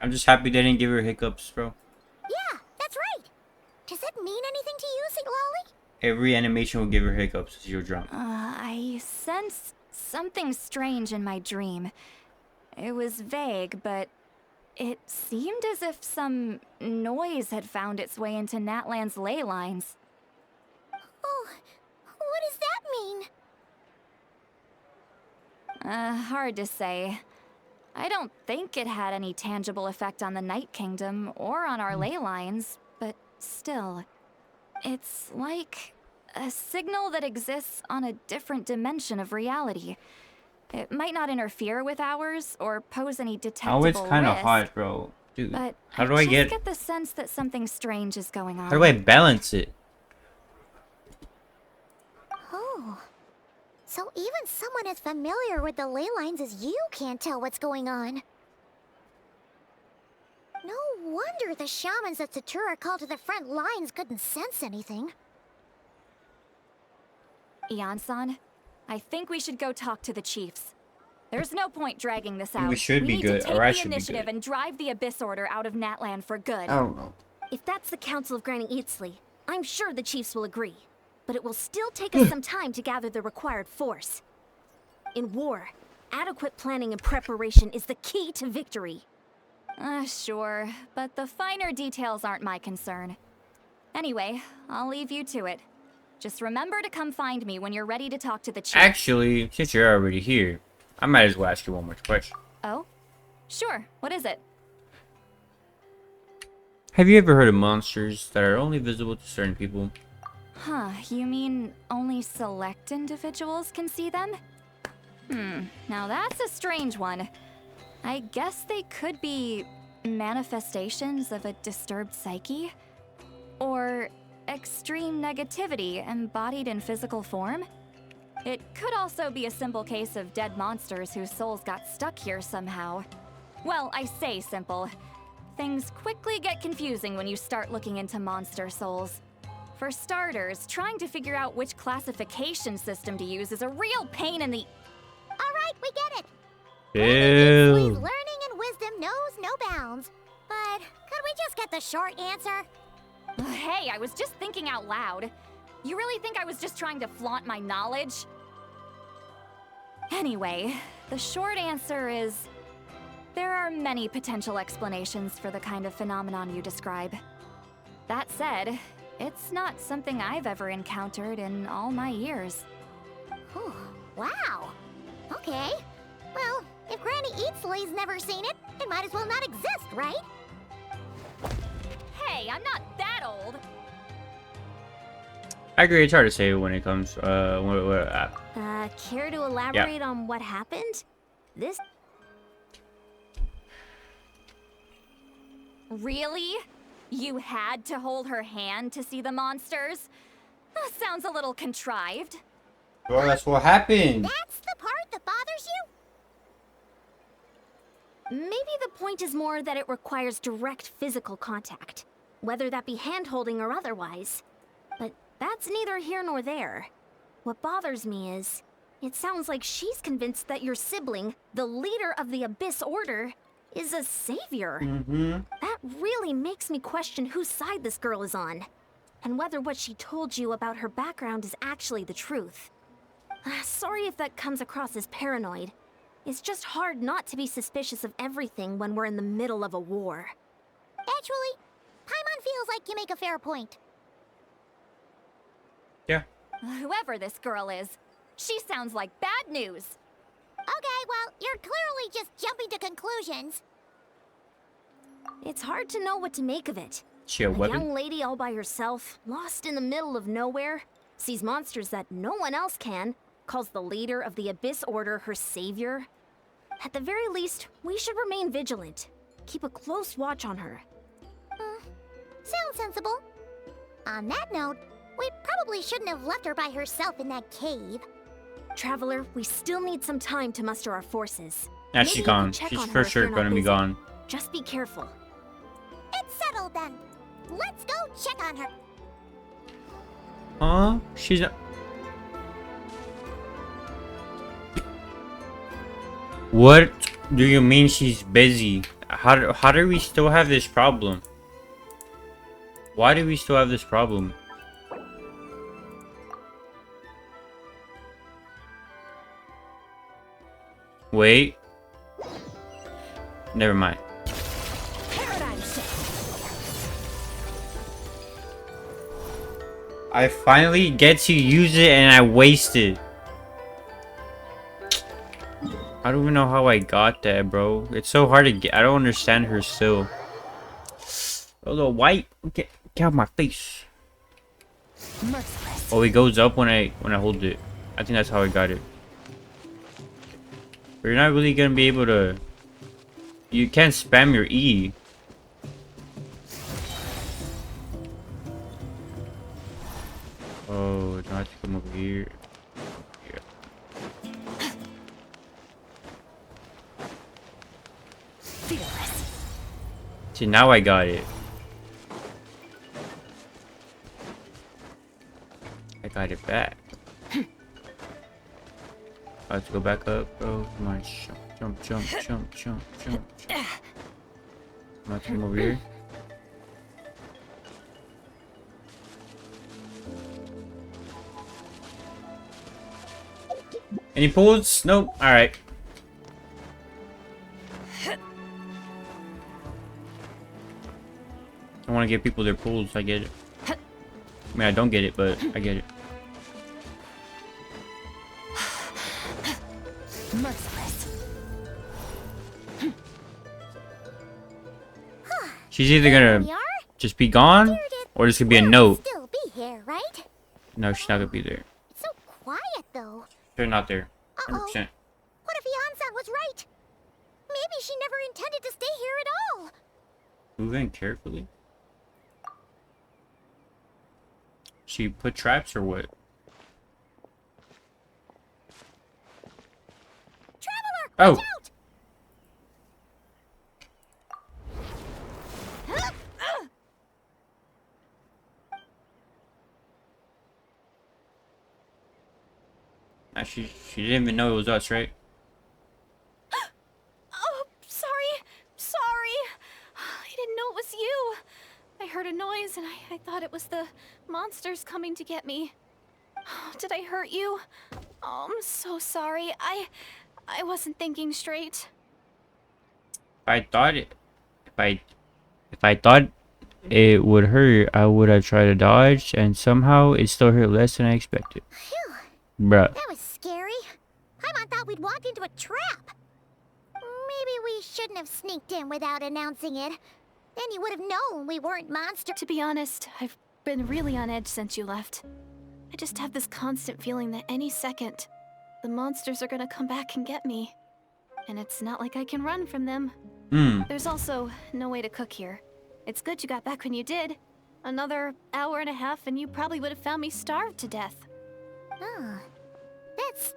I'm just happy they didn't give her hiccups, bro. Yeah, that's right. Does that mean anything to you, St. Lolly? Every animation will give her hiccups as you're drunk. I sensed something strange in my dream. It was vague, but it seemed as if some noise had found its way into Natlan's ley lines. Oh, what does that mean? Hard to say. I don't think it had any tangible effect on the Night Kingdom or on our ley lines, but still. It's like a signal that exists on a different dimension of reality. It might not interfere with ours or pose any detectable Oh, it's kind of risk, hot, bro. Dude, but how do I just get... the sense that something strange is going on. How do I balance it? Oh. So even someone as familiar with the ley lines as you can't tell what's going on. No wonder the shamans that Satura called to the front lines couldn't sense anything. Ian-san, I think we should go talk to the chiefs. There's no point dragging this out. We should be need good, to take or I the should be initiative good. and drive the Abyss Order out of Natlan for good. I don't know. If that's the Council of Granny Eatsley, I'm sure the chiefs will agree. But it will still take us some time to gather the required force. In war, adequate planning and preparation is the key to victory. Sure, but the finer details aren't my concern. Anyway, I'll leave you to it. Just remember to come find me when you're ready to talk to the chief. Actually, since you're already here, I might as well ask you one more question. Oh? Sure, what is it? Have you ever heard of monsters that are only visible to certain people? Huh, you mean only select individuals can see them? Now that's a strange one. I guess they could be manifestations of a disturbed psyche? Or extreme negativity embodied in physical form? It could also be a simple case of dead monsters whose souls got stuck here somehow. Well, I say simple. Things quickly get confusing when you start looking into monster souls. For starters, trying to figure out which classification system to use is a real pain in the... Alright, we get it. Ew. Learning and wisdom knows no bounds. But could we just get the short answer? Hey, I was just thinking out loud. You really think I was just trying to flaunt my knowledge? Anyway, the short answer is... there are many potential explanations for the kind of phenomenon you describe. That said, it's not something I've ever encountered in all my years. Whew, wow. Okay. Well, if Granny Eatsley's never seen it, it might as well not exist, right? Hey, I'm not that old! I agree, it's hard to say when it comes, Care to elaborate on what happened? This... Really? You had to hold her hand to see the monsters? Sounds a little contrived. Well, that's what happened. That's the part that bothers you? Maybe the point is more that it requires direct physical contact, whether that be hand-holding or otherwise. But that's neither here nor there. What bothers me is, it sounds like she's convinced that your sibling, the leader of the Abyss Order, is a savior. That really makes me question whose side this girl is on, and whether what she told you about her background is actually the truth. Sorry if that comes across as paranoid. It's just hard not to be suspicious of everything when we're in the middle of a war. Actually, Paimon feels like you make a fair point. Yeah. Whoever this girl is, she sounds like bad news. Okay, well, you're clearly just jumping to conclusions. It's hard to know what to make of it. She a A weapon? young lady all by herself, lost in the middle of nowhere, sees monsters that no one else can, calls the leader of the Abyss Order her savior. At the very least, we should remain vigilant. Keep a close watch on her. Sounds sensible. On that note, we probably shouldn't have left her by herself in that cave. Traveler, we still need some time to muster our forces. Nah, Maybe she's you gone. can check She's on for her if sure you're not gonna be busy. gone. Just be careful. It's settled then. Let's go check on her. Huh? She's not... What do you mean she's busy? How do we still have this problem? Why do we still have this problem? Wait. Never mind. I finally get to use it and I waste it. I don't even know how I got that, bro. It's so hard to get. I don't understand her still. Oh, the white. Get out of my face. Oh, it goes up when I hold it. I think that's how I got it. But you're not really gonna be able to. You can't spam your E. Oh, do I have to come over here? See, now I got it. I got it back. I have to go back up, bro. Come on, jump, jump, jump, jump, jump, jump. I'm gonna come over here. Any pulls? Nope. Alright. I want to give people their pulls. I get it. I mean, I don't get it, but I get it. She's either gonna just be gone, or this could be a note. Still be here, right? No, she's not gonna be there. It's so quiet, though. They're not there. Uh-oh. 100%. What if Yansan was right? Maybe she never intended to stay here at all. Move in carefully. She put traps or what? Traveler, Oh. watch out! She didn't even know it was us, right? Oh, sorry. Sorry. I didn't know it was you. I heard a noise and I thought it was the monsters coming to get me. Did I hurt you? Oh, I'm so sorry. I wasn't thinking straight. If I thought it would hurt, I would have tried to dodge, and somehow it still hurt less than I expected. Phew, Bruh. that was scary. Paimon thought we'd walked into a trap. Maybe we shouldn't have sneaked in without announcing it. Then you would have known we weren't monsters. To be honest, I've been really on edge since you left. I just have this constant feeling that any second, the monsters are gonna come back and get me. And it's not like I can run from them. There's also no way to cook here. It's good you got back when you did. Another hour and a half and you probably would have found me starved to death. Oh, that's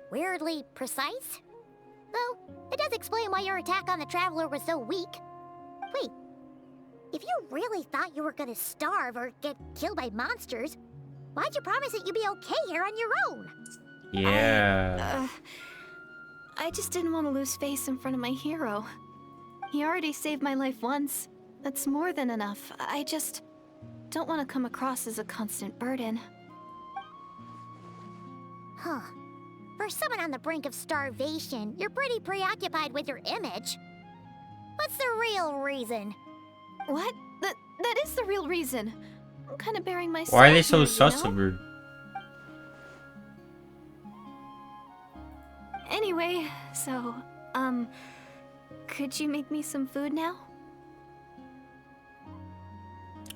weirdly precise. Though, it does explain why your attack on the Traveler was so weak. Wait, if you really thought you were gonna starve or get killed by monsters, why'd you promise that you'd be okay here on your own? Yeah. I just didn't want to lose face in front of my hero. He already saved my life once. That's more than enough. I just don't want to come across as a constant burden. Huh. For someone on the brink of starvation, you're pretty preoccupied with your image. What's the real reason? What? That is the real reason. I'm kind of bearing myself. Why are they so here, sus you of know? her? Anyway, so, could you make me some food now?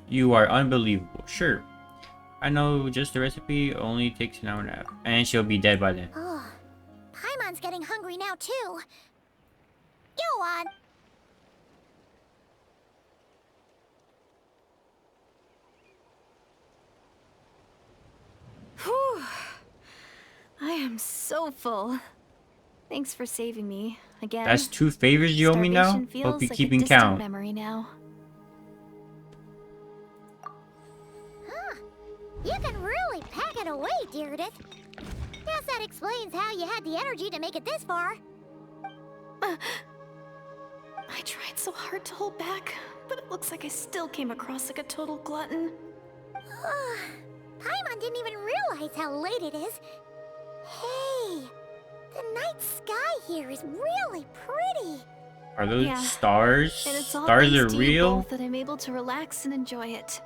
You are unbelievable. Sure. I know just the recipe only takes an hour and a half. And she'll be dead by then. Oh, Paimon's getting hungry now too. Go on. Whew. I am so full. Thanks for saving me again. That's 2 favors you owe me now? Starvation feels Hope you're like keeping a distant count. memory now. You can really pack it away, Deirdre. Guess that explains how you had the energy to make it this far. I tried so hard to hold back, but it looks like I still came across like a total glutton. Paimon didn't even realize how late it is. Hey, the night sky here is really pretty. Are those Yeah. stars? And it's all Stars thanks are to you real? both that I'm able to relax and enjoy it.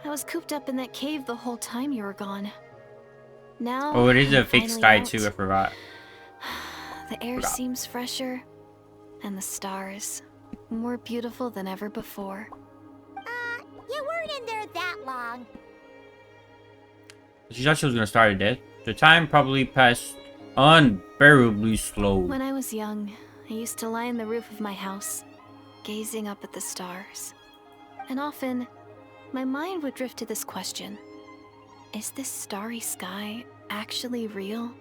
I was cooped up in that cave the whole time you were gone. Now, Oh, it is I'm a fake finally sky out. too, I forgot. The air Forgot. seems fresher, and the stars more beautiful than ever before. You weren't in there that long. She thought she was gonna start at death. The time probably passed unbearably slow. When I was young, I used to lie on the roof of my house, gazing up at the stars. And often, my mind would drift to this question. Is this starry sky actually real?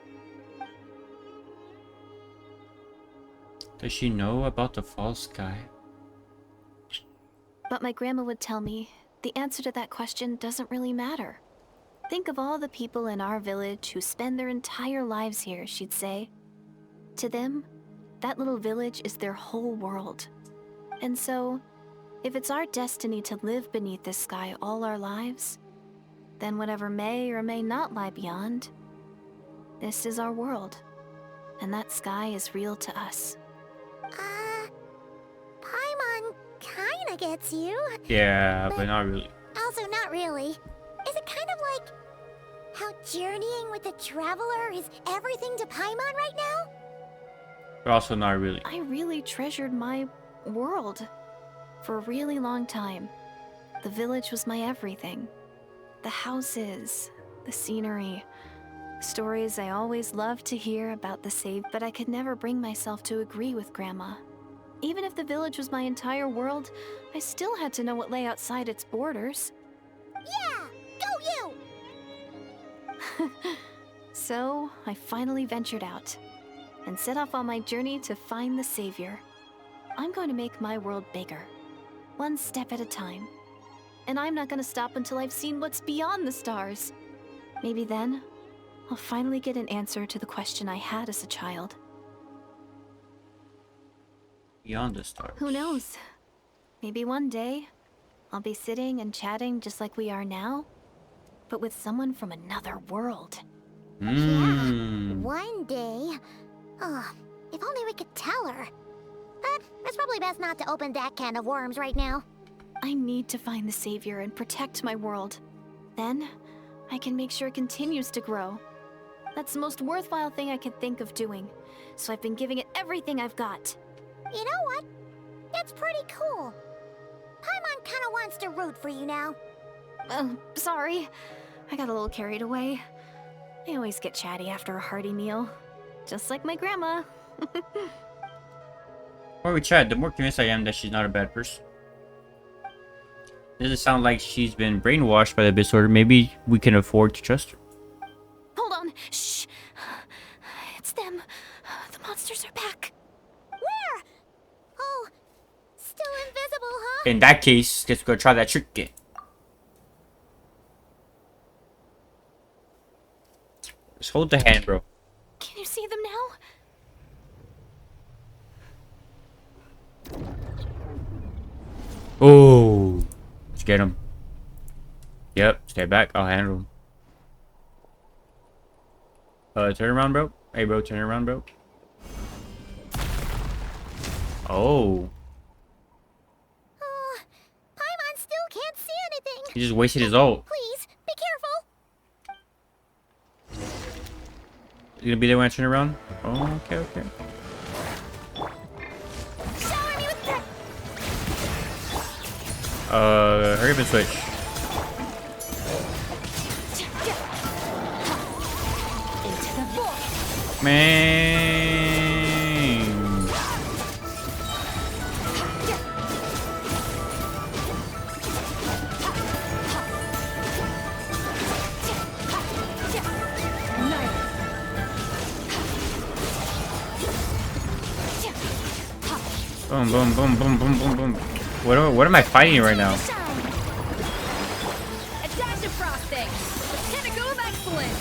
Does she know about the false sky? But my grandma would tell me the answer to that question doesn't really matter. Think of all the people in our village who spend their entire lives here, she'd say. To them, that little village is their whole world. And so, if it's our destiny to live beneath this sky all our lives, then whatever may or may not lie beyond, this is our world. And that sky is real to us. Paimon kinda gets you. Yeah, but not really. Also not really. Is it kind of like how journeying with the Traveler is everything to Paimon right now? But also not really. I really treasured my world for a really long time. The village was my everything. The houses, the scenery, stories I always loved to hear about the save, but I could never bring myself to agree with Grandma. Even if the village was my entire world, I still had to know what lay outside its borders. Yeah! Go you! So, I finally ventured out and set off on my journey to find the Savior. I'm going to make my world bigger, one step at a time. And I'm not going to stop until I've seen what's beyond the stars. Maybe then, I'll finally get an answer to the question I had as a child. Beyond the stars. Who knows? Maybe one day, I'll be sitting and chatting just like we are now, but with someone from another world. One day. Oh, if only we could tell her. But it's probably best not to open that can of worms right now. I need to find the Savior and protect my world. Then, I can make sure it continues to grow. That's the most worthwhile thing I could think of doing, so I've been giving it everything I've got. You know what? That's pretty cool. Paimon kinda wants to root for you now. Sorry. I got a little carried away. I always get chatty after a hearty meal. Just like my grandma. The more we chat, the more convinced I am that she's not a bad person. Doesn't sound like she's been brainwashed by the Abyss Order. Maybe we can afford to trust her. Hold on. Shh. It's them. The monsters are back. Where? Oh, still invisible, huh? In that case, guess we're gonna try that trick again. Just hold the hand, bro. Can you see them now? Oh, let's get him. Yep, stay back. I'll handle him. Turn around, bro. Hey, bro, turn around, bro. Oh, Oh, Paimon still can't see anything. he just wasted his ult. Please, be careful. You gonna be there when I turn around? Oh, okay, okay. Shower me with that. Hurry up and switch. Into the void. Man. Boom, boom, boom, boom, boom, boom, boom. What am I fighting right now? A dash of frosting. A pinnacle of excellence.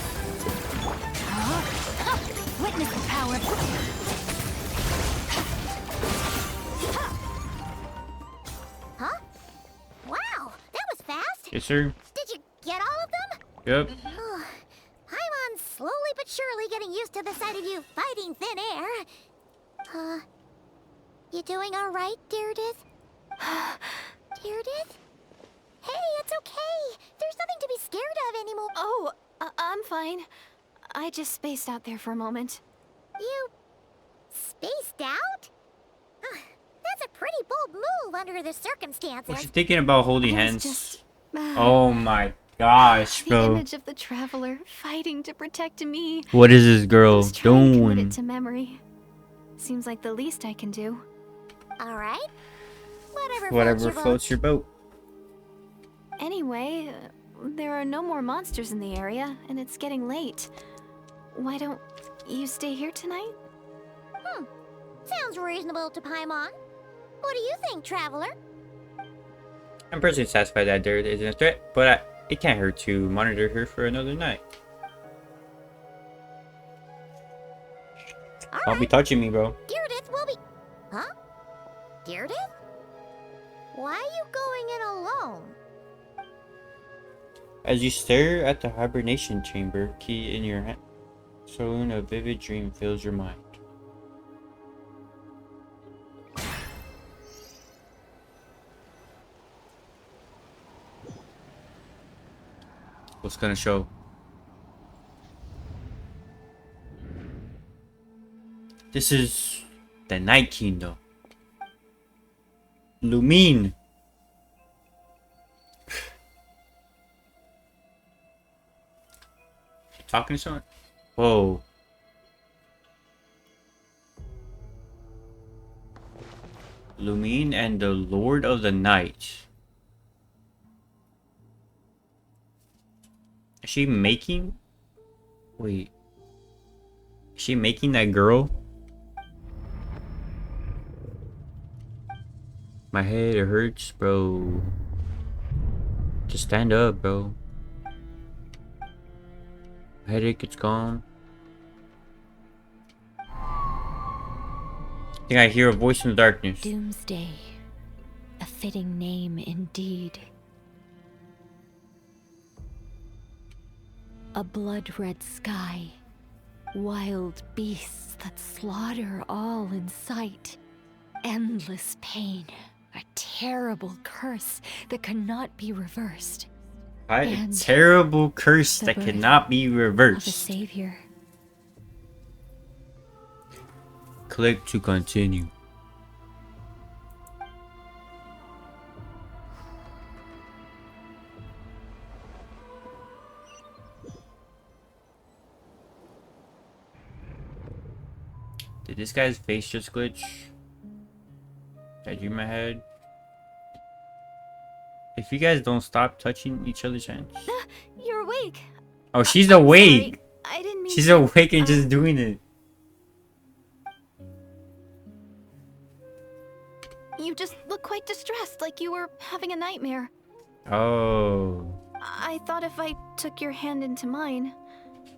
Witness the power. Huh? Wow, that was fast. Yes, sir. Did you get all of them? Yep. Paimon's slowly but surely getting used to the sight of you fighting thin air. You doing all right, Deirdith? Deirdith? Hey, it's okay. There's nothing to be scared of anymore. Oh, I'm fine. I just spaced out there for a moment. You spaced out? That's a pretty bold move under the circumstances. Was she thinking about holding I was hands? just, Oh my gosh, the bro. image of the traveler fighting to protect me. What is this I girl was trying to commit doing? it to memory. Seems like the least I can do. All right. Whatever floats floats your boat. Anyway, there are no more monsters in the area, and it's getting late. Why don't you stay here tonight? Sounds reasonable to Paimon. What do you think, Traveler? I'm personally satisfied that there isn't a threat, but it can't hurt to monitor her for another night. All Don't be right. touching me, bro. Deirdith will be... Huh? Deirdith? Why are you going in alone? As you stare at the hibernation chamber key in your hand, soon a vivid dream fills your mind. What's gonna show? This is the Night Kingdom. Lumine. talking to someone? Whoa. Lumine and the Lord of the Night. Is she making? Wait. Is she making that girl? My head, it hurts, bro. Just stand up, bro. Headache, it's gone. I think I hear a voice in the darkness. Doomsday. A fitting name indeed. A blood-red sky. Wild beasts that slaughter all in sight. Endless pain. A terrible curse that cannot be reversed. A And terrible curse the that birth cannot be Of a reversed. savior. Click to continue. Did this guy's face just glitch? Did I dream my head? If you guys don't stop touching each other's hands. You're awake. Oh, she's I'm awake. sorry. I didn't mean She's to. awake and just doing it. You just look quite distressed, like you were having a nightmare. Oh. I thought if I took your hand into mine,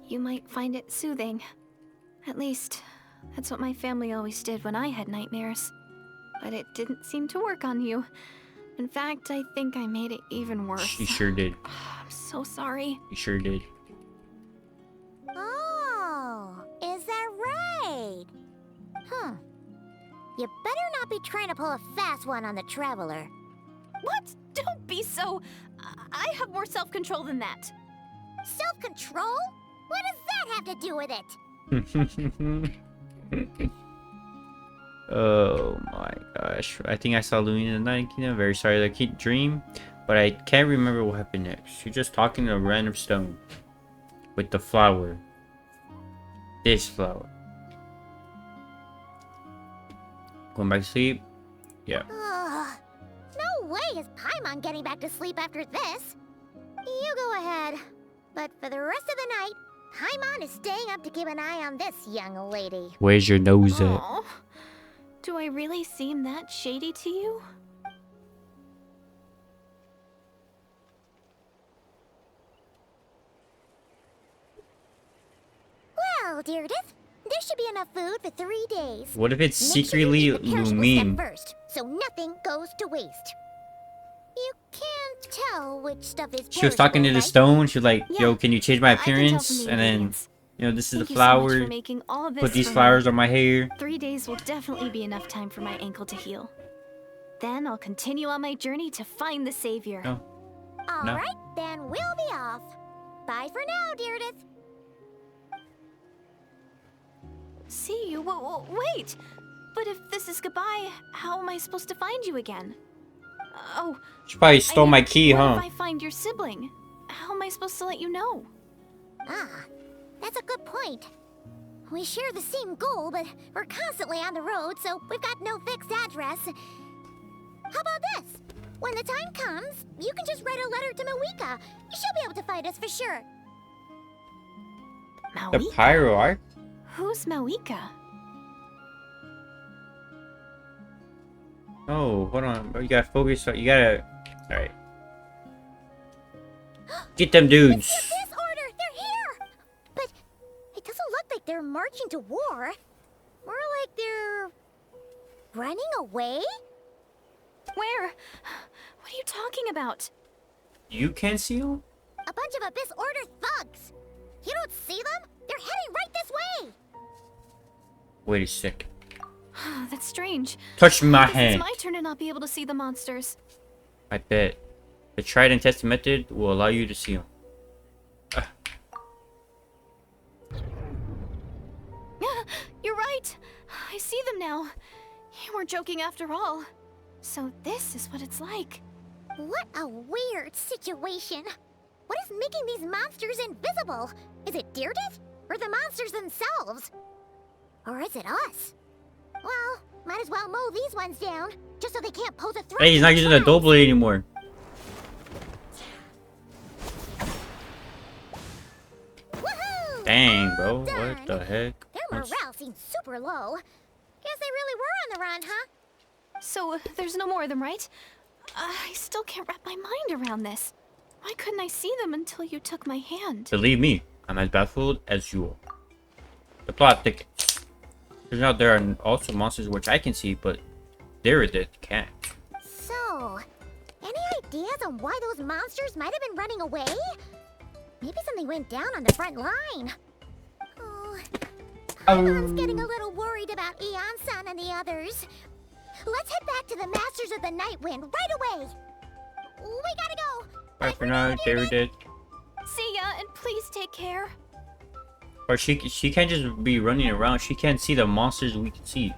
you might find it soothing. At least, that's what my family always did when I had nightmares. But it didn't seem to work on you. In fact, I think I made it even worse. She sure did. I'm so sorry. She sure did. Oh, is that right? Huh. You better not be trying to pull a fast one on the Traveler. What? Don't be so... I have more self-control than that. Self-control? What does that have to do with it? Oh my gosh. I think I saw Louis in the Night Kingdom. Very sorry that I keep dream. But I can't remember what happened next. She's just talking to a random stone. With the flower. This flower. Going back to sleep? Yeah. Ugh. No way is Paimon getting back to sleep after this. You go ahead. But for the rest of the night, Paimon is staying up to keep an eye on this young lady. Where's your nose at? Aw. Do I really seem that shady to you? Well, Deirdre, there should be enough food for 3 days. What if it's Make sure you secretly eat the perishable Lumine? stuff first, so nothing goes to waste. You can't tell which stuff is She was talking to the perishable, stone. She was like, Yeah, yo, can you change my I can tell from appearance? the And then, ingredients. you know, this is Thank the you so much flower. for making all this Put these for me. flowers on my hair. 3 days will definitely be enough time for my ankle to heal. Then I'll continue on my journey to find the savior. No. All No. right, then we'll be off. Bye for now, Deirdre. See you? Wait! But if this is goodbye, how am I supposed to find you again? Oh, She probably I stole mean, my key, what huh? if I find your sibling? How am I supposed to let you know? Ah, that's a good point. We share the same goal, but we're constantly on the road, so we've got no fixed address. How about this? When the time comes, you can just write a letter to Mawika. She'll be able to find us for sure. The Mawika? Pyro Arc? Who's Mawika? Oh, hold on. Bro. You gotta focus. You gotta. Alright. Get them dudes. It's the Abyss Order! They're here! But it doesn't look like they're marching to war. More like they're running away? Where? What are you talking about? You can't see them? A bunch of Abyss Order thugs. You don't see them? They're heading right this way. Wait a sec. That's strange. Touch my I guess hand. It's my turn to not be able to see the monsters. I bet. The tried and tested method will allow you to see them. You're right. I see them now. You weren't joking after all. So this is what it's like. What a weird situation. What is making these monsters invisible? Is it Deerdet? Or the monsters themselves? Or is it us? Well, might as well mow these ones down, just so they can't pose a threat. Hey, he's not using the double blade anymore. Woohoo! Dang, bro. All done. What the heck? Their morale seems super low. Guess they really were on the run, huh? So, there's no more of them, right? I still can't wrap my mind around this. Why couldn't I see them until you took my hand? Believe me, I'm as baffled as you are. The plot thickens. Turns out there are also monsters which I can see, but Deerdet can't. So, any ideas on why those monsters might have been running away? Maybe something went down on the front line. Oh, Mom's getting a little worried about Eon-san and the others. Let's head back to the Masters of the Night Wind right away. We gotta go. Bye for now, Deerdet. See ya, and please take care. Or she can't just be running around. She can't see the monsters we can see.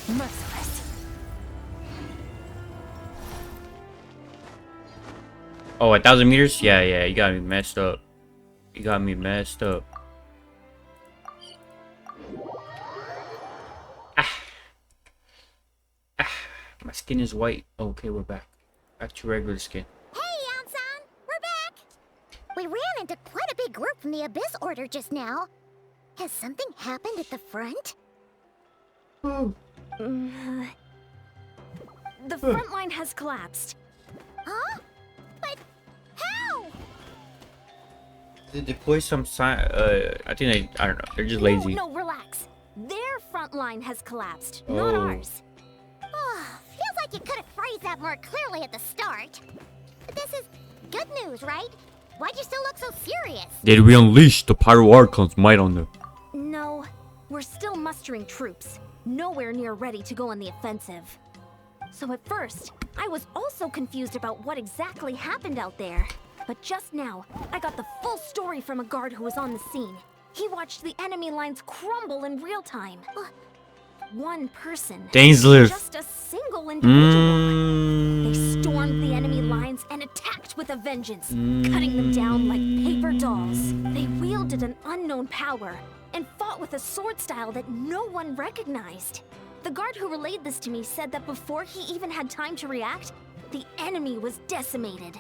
Merciless. Oh, 1,000 meters? Yeah, you got me messed up. You got me messed up. My skin is white. Okay, we're back. Back to regular skin. Hey, Eon-san, we're back. We ran into quite a big group from the Abyss Order just now. Has something happened at the front? The front line has collapsed. Huh? But how? They deploy some sign. I think I don't know. They're just lazy. No, relax. Their front line has collapsed, not ours. Feels like you could have phrased that more clearly at the start. But this is good news, right? Why'd you still look so serious? Did we unleash the Pyro Archon's might on them? No, we're still mustering troops. Nowhere near ready to go on the offensive. So at first, I was also confused about what exactly happened out there. But just now, I got the full story from a guard who was on the scene. He watched the enemy lines crumble in real time. One person. Dainsleif. Just a single individual. They stormed the enemy lines and attacked with a vengeance, cutting them down like paper dolls. They wielded an unknown power and fought with a sword style that no one recognized. The guard who relayed this to me said that before he even had time to react, the enemy was decimated.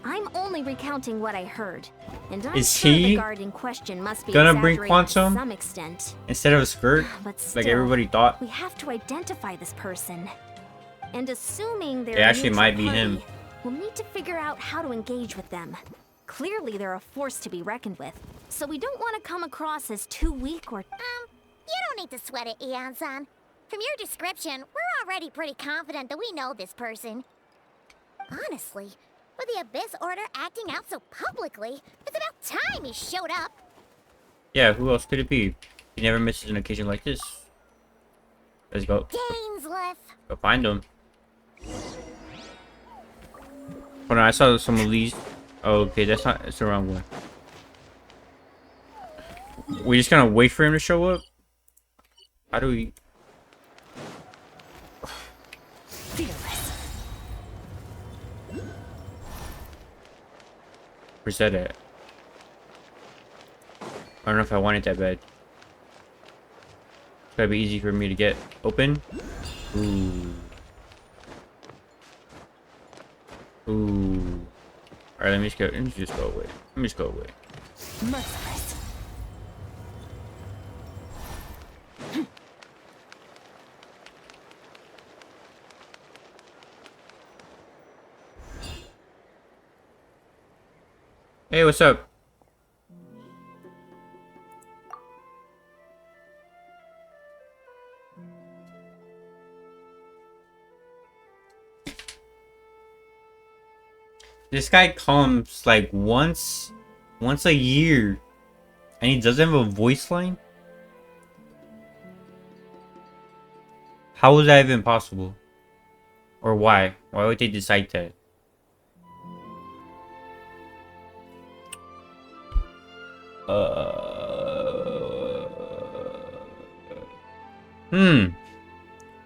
I'm only recounting what I heard, and I'm Is sure he the guard in question must be gonna bring exaggerating Quantum to some extent. instead of a skirt, But still, like everybody thought? we have to identify this person. And assuming they're It actually a neutral might be him. party, we'll need to figure out how to engage with them. Clearly, they're a force to be reckoned with, so we don't want to come across as too weak or... You don't need to sweat it, Eon-san. From your description, we're already pretty confident that we know this person. Honestly, with the Abyss Order acting out so publicly, it's about time he showed up. Yeah, who else could it be? He never misses an occasion like this. Let's go. Dainsleif. Go find him. Hold on, I saw some of these. Oh, okay, that's not. It's the wrong one. We just gonna wait for him to show up? How do we? Fearless. Where's that at? I don't know if I want it that bad. It's gotta be easy for me to get open. Ooh. Ooh. Alright, let me just go away. Let me just go away. Merciless. Hey, what's up? This guy comes like once a year, and he doesn't have a voice line? How is that even possible? Or why? Why would they decide that?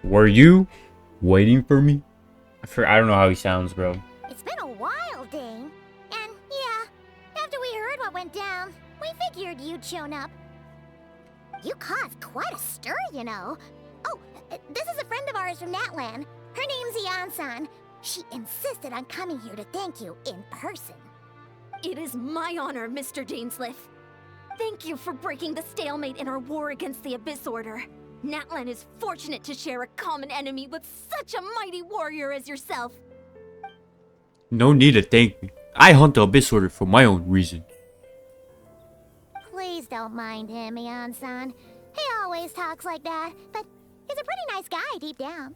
Were you waiting for me? I don't know how he sounds, bro. It's been a while, Dane. And yeah, after we heard what went down, we figured you'd shown up. You caused quite a stir, you know. Oh, this is a friend of ours from Natlan. Her name's Ian-san. She insisted on coming here to thank you in person. It is my honor, Mr. Dainsleif. Thank you for breaking the stalemate in our war against the Abyss Order. Natlan is fortunate to share a common enemy with such a mighty warrior as yourself. No need to thank me. I hunt the Abyss Order for my own reason. Please don't mind him, Ian-san. He always talks like that, but he's a pretty nice guy deep down.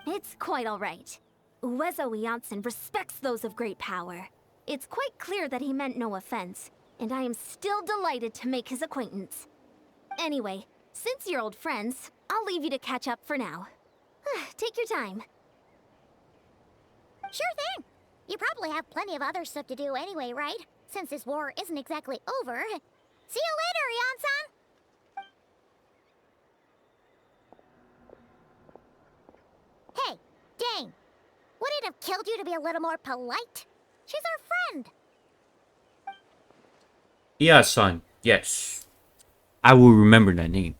It's quite all right. Uezo Janssen respects those of great power. It's quite clear that he meant no offense, and I am still delighted to make his acquaintance. Anyway, since you're old friends, I'll leave you to catch up for now. Take your time. Sure thing. You probably have plenty of other stuff to do anyway, right? Since this war isn't exactly over. See you later, Ian-san! Hey, Dane. Would it have killed you to be a little more polite? She's our friend. Yeah, son. Yes. I will remember that name.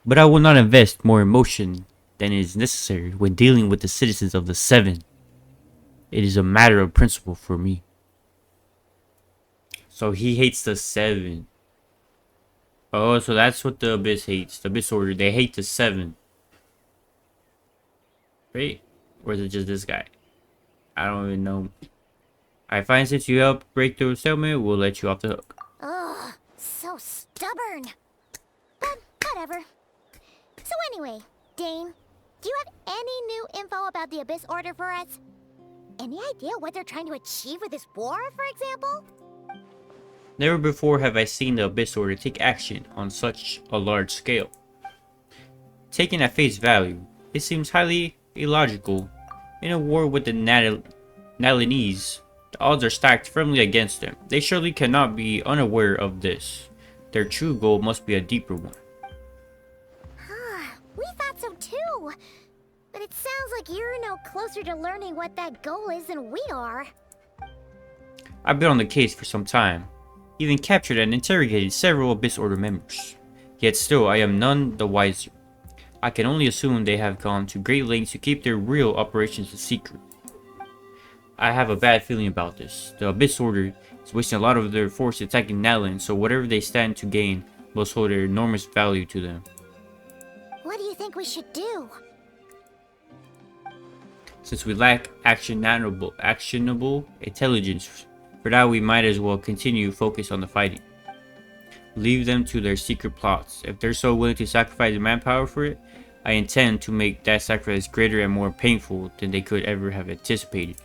But I will not invest more emotion than is necessary when dealing with the citizens of the Seven. It is a matter of principle for me. So he hates the Seven. Oh, so that's what the Abyss hates. The Abyss Order. They hate the Seven. Right? Or is it just this guy? I don't even know. I find since you helped break through settlement, we'll let you off the hook. Ugh, so stubborn. But whatever. So anyway, Dane, do you have any new info about the Abyss Order for us? Any idea what they're trying to achieve with this war, for example? Never before have I seen the Abyss Order take action on such a large scale. Taken at face value, it seems highly illogical. In a war with the Nalanese, the odds are stacked firmly against them. They surely cannot be unaware of this. Their true goal must be a deeper one. We thought so too. But it sounds like you're no closer to learning what that goal is than we are. I've been on the case for some time, even captured and interrogated several Abyss Order members. Yet still, I am none the wiser. I can only assume they have gone to great lengths to keep their real operations a secret. I have a bad feeling about this. The Abyss Order is wasting a lot of their force attacking Natlan, so whatever they stand to gain must hold an enormous value to them. What do you think we should do? Since we lack actionable intelligence, for now we might as well continue focus on the fighting. Leave them to their secret plots. If they're so willing to sacrifice manpower for it, I intend to make that sacrifice greater and more painful than they could ever have anticipated.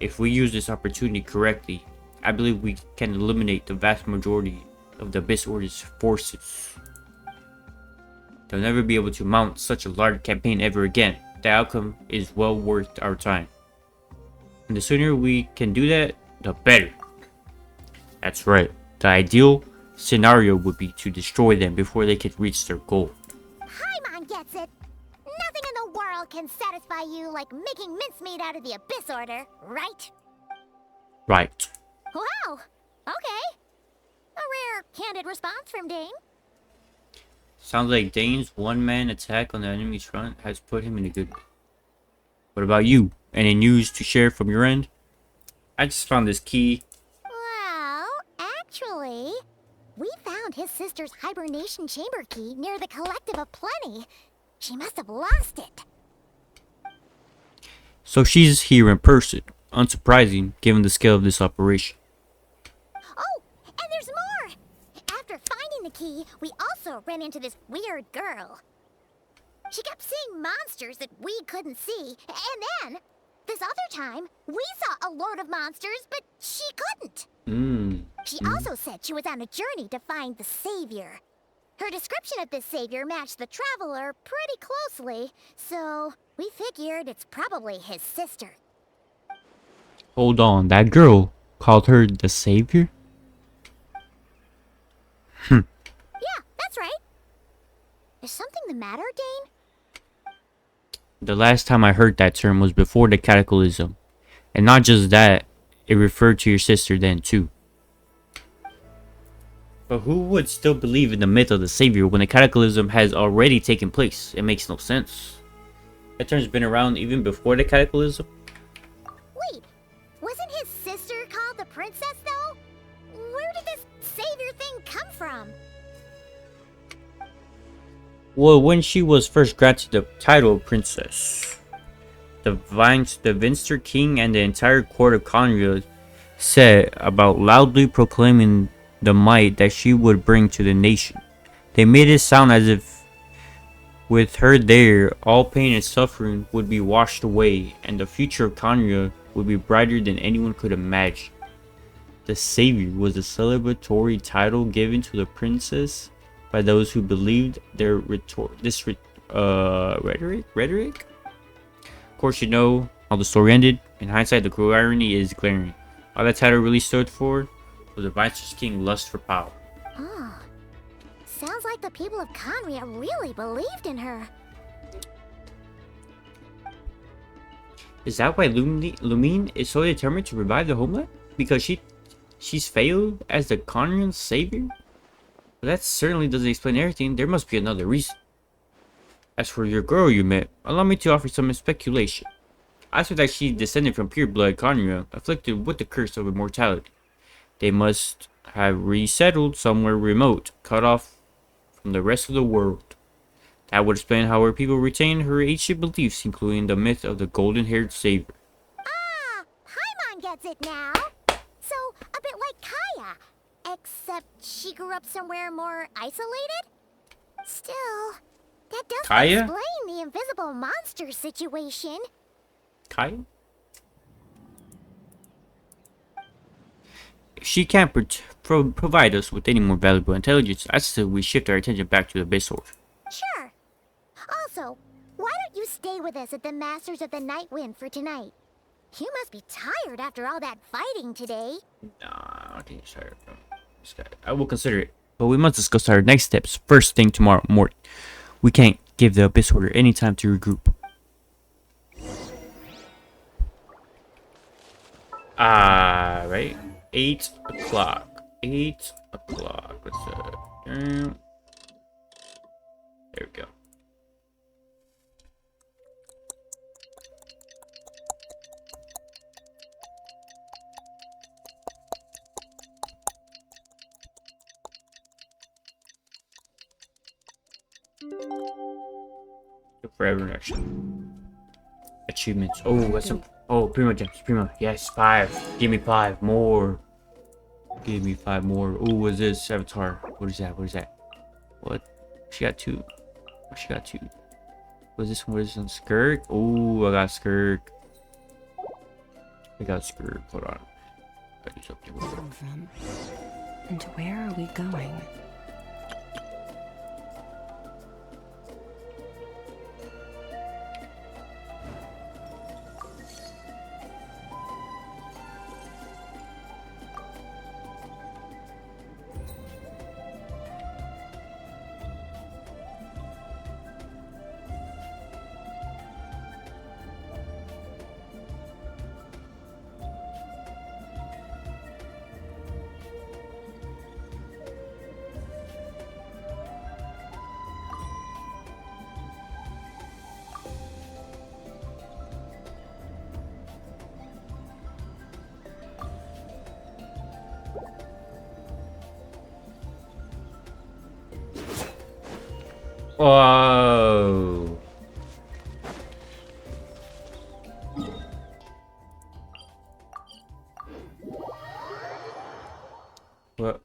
If we use this opportunity correctly, I believe we can eliminate the vast majority of the Abyss Order's forces. They'll never be able to mount such a large campaign ever again. The outcome is well worth our time. And the sooner we can do that, the better. That's right. The ideal scenario would be to destroy them before they could reach their goal. Paimon gets it. Nothing in the world can satisfy you like making mincemeat out of the Abyss Order, right? Right. Wow. Okay. A rare, candid response from Dane. Sounds like Dane's one-man attack on the enemy's front has put him in a good mood. What about you? Any news to share from your end? I just found this key. Well, actually, we found his sister's hibernation chamber key near the Collective of Plenty. She must have lost it. So she's here in person. Unsurprising, given the scale of this operation. Oh, and there's more! After finding the key, we also ran into this weird girl. She kept seeing monsters that we couldn't see, and then, this other time, we saw a load of monsters, but she couldn't. She also said she was on a journey to find the Savior. Her description of this Savior matched the Traveler pretty closely, so we figured it's probably his sister. Hold on, that girl called her the Savior? Yeah, that's right. Is something the matter, Dane? The last time I heard that term was before the cataclysm. And not just that, it referred to your sister then too. But who would still believe in the myth of the savior when the cataclysm has already taken place? It makes no sense. That term's been around even before the cataclysm. Wait, wasn't his sister called the princess, though? Where did this savior thing come from? Well, when she was first granted the title of princess, the Vinster king and the entire court of Conria set about loudly proclaiming the might that she would bring to the nation. They made it sound as if with her there, all pain and suffering would be washed away, and the future of Conria would be brighter than anyone could imagine. The Savior was a celebratory title given to the princess by those who believed their rhetoric. Of course, you know how the story ended. In hindsight, the cruel irony is glaring. All that title really stood for was the Vice's King's lust for power. Oh, sounds like the people of Conria really believed in her. Is that why Lumine is so determined to revive the homeland? Because she's failed as the Conrian savior? But that certainly doesn't explain everything. There must be another reason. As for your girl you met, allow me to offer some speculation. I suspect that she descended from pure blood Conria, afflicted with the curse of immortality. They must have resettled somewhere remote, cut off from the rest of the world. That would explain how her people retained her ancient beliefs, including the myth of the golden-haired savior. Ah, Paimon gets it now. So, a bit like Kaya, except she grew up somewhere more isolated? Still, that doesn't Kaya? explain the invisible monster situation. Kaya? If she can't provide us with any more valuable intelligence, I suggest we shift our attention back to the Abyss Sword. Sure. Also, why don't you stay with us at the Masters of the Night Wind for tonight? You must be tired after all that fighting today. Nah, okay, sorry, bro. I will consider it, but we must discuss our next steps first thing tomorrow morning. We can't give the Abyss Order any time to regroup. Right. 8 o'clock. 8 o'clock. What's there we go. Forever action. Achievements. Oh, that's some. Oh, Primo gems. Primo. Yes, 5. Give me 5 more. Give me 5 more. Oh, what's this? Avatar. What is that? What is that? What? She got 2. Oh, she got 2. What's this one? What is this one? Skirk? Oh, I got Skirk. I got Skirk. Hold on. I do something with it. And where are we going? Whoa. What?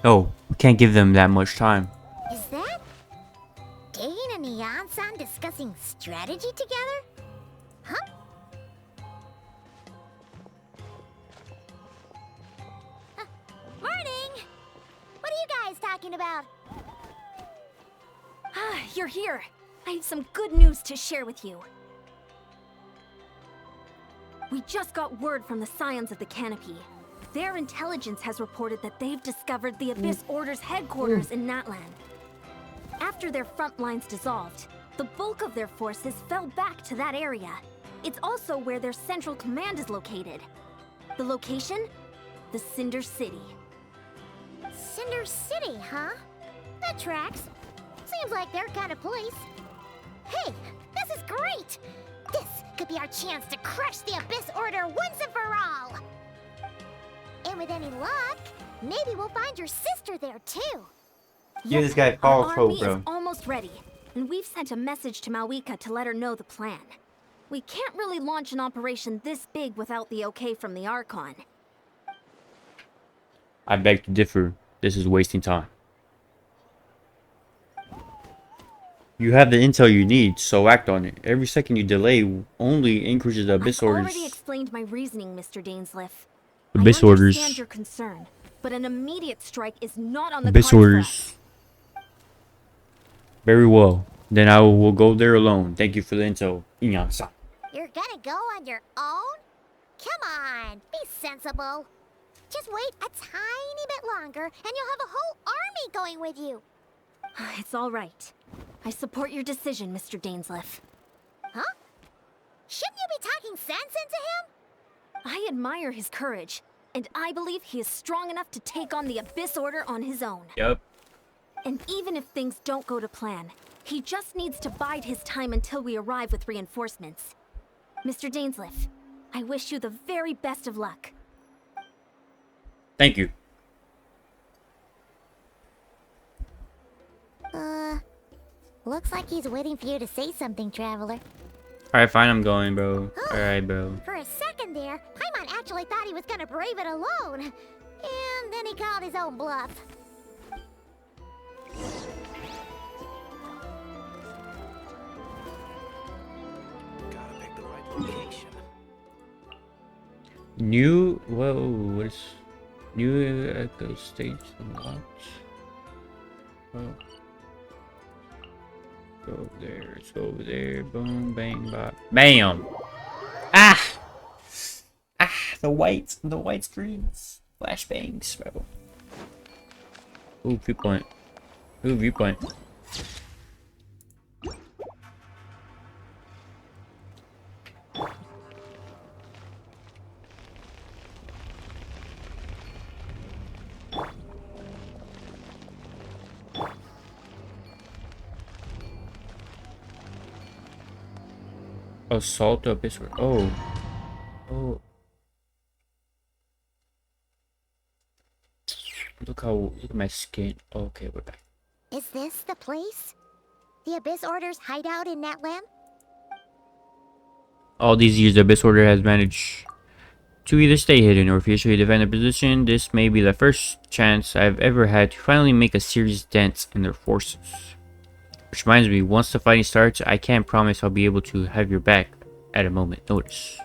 Oh, can't give them that much time. Is that Dane and Neon-san discussing strategy together? Huh? Morning! What are you guys talking about? Ah, you're here. I have some good news to share with you. We just got word from the Scions of the Canopy. Their intelligence has reported that they've discovered the Abyss Order's headquarters in Natlan. After their front lines dissolved, the bulk of their forces fell back to that area. It's also where their central command is located. The location? The Cinder City. Cinder City, huh? That tracks. Seems like their kind of place. Hey, this is great! This could be our chance to crush the Abyss Order once and for all! And with any luck, maybe we'll find your sister there too. Give this guy Our false army hope, bro. is almost ready, and we've sent a message to Mawika to let her know the plan. We can't really launch an operation this big without the okay from the ARCHON. I beg to differ. This is wasting time. You have the intel you need, so act on it. Every second you delay only increases the Abyss I've Order's... already explained my reasoning, Mr. Dainsleif. Abyss I Orders... understand your concern, but an immediate strike is not on the Abyss cards for Orders... us. Very well. Then I will go there alone. Thank you for the intel, Inyan-san. You're gonna go on your own? Come on, be sensible. Just wait a tiny bit longer and you'll have a whole army going with you. It's all right. I support your decision, Mr. Dainsleif. Huh? Shouldn't you be talking sense into him? I admire his courage, and I believe he is strong enough to take on the Abyss Order on his own. Yup. And even if things don't go to plan, he just needs to bide his time until we arrive with reinforcements. Mr. Dainsleif, I wish you the very best of luck. Thank you. Looks like he's waiting for you to say something, Traveler. Alright, fine, I'm going, bro. Alright, bro. For a second there, Paimon actually thought he was gonna brave it alone. And then he called his own bluff. Gotta pick the right location. New... Whoa, what is... New echo stage unlocked. Oh. Go over there, let's go over there. Boom, bang, bop. BAM! Ah! Ah, the white screens. Flashbangs, bro. Ooh, viewpoint. Ooh, viewpoint. Assault the Abyss. Oh. Oh. Look at my skin. Okay, we're back. Is this the place? The Abyss Order's hideout in Natlan? All these years, the Abyss Order has managed to either stay hidden or fiercely defend their position. This may be the first chance I've ever had to finally make a serious dent in their forces. Which reminds me, once the fighting starts, I can't promise I'll be able to have your back at a moment's notice.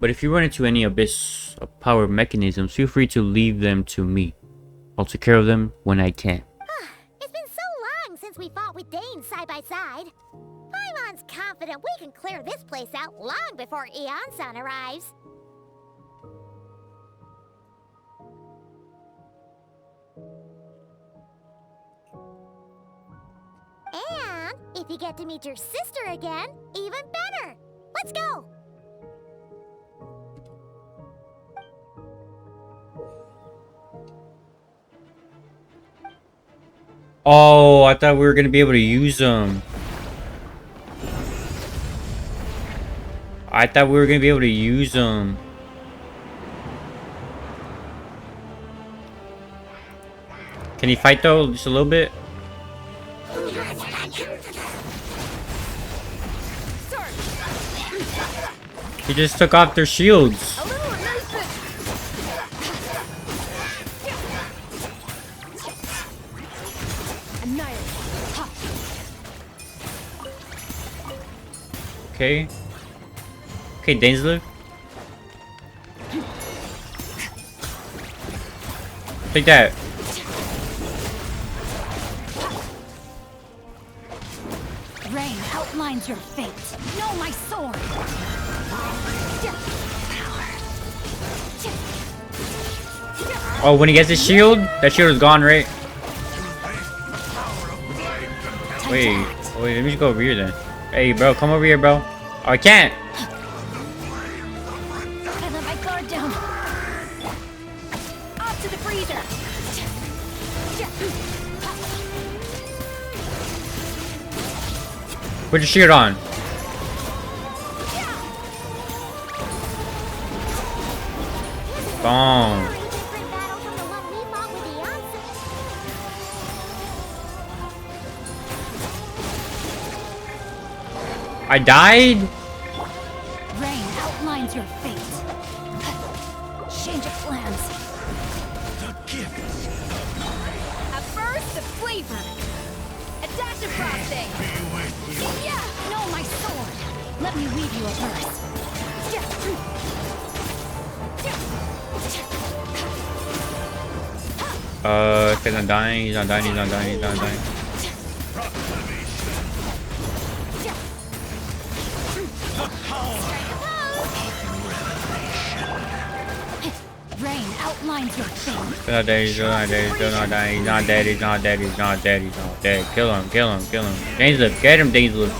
But if you run into any Abyss power mechanisms, feel free to leave them to me. I'll take care of them when I can. It's been so long since we fought with Dane side by side. Paimon's confident we can clear this place out long before Eon-san arrives. And if you get to meet your sister again, even better. Let's go. Oh, I thought we were gonna be able to use them. I thought we were gonna be able to use them. Can he fight though, just a little bit? He just took off their shields. Okay. Okay, Dainsleif. Take that. Rain outlines your fate. Know my sword. Oh, when he gets his shield, that shield is gone, right? Wait, let me just go over here then. Hey, bro, come over here, bro. Oh, I can't. I let my guard down. Off to the freezer. Put your shield on. Boom. Very different battle from the one we fought with the Ansa. I died? Rain outlines your fate. Change of plans. At first, the flavor. A dash of frosting. Yeah, know my sword. Let me weave you a verse. He's not dying, he's not dying, he's not dying, he's not dying. Rain outlines your fate. He's not dead, he's not dead, he's still not dying, he's not dead, he's not dead, he's not dead, he's not dead. Kill him, kill him, kill him. Dainsleif, get him, Dainsleif.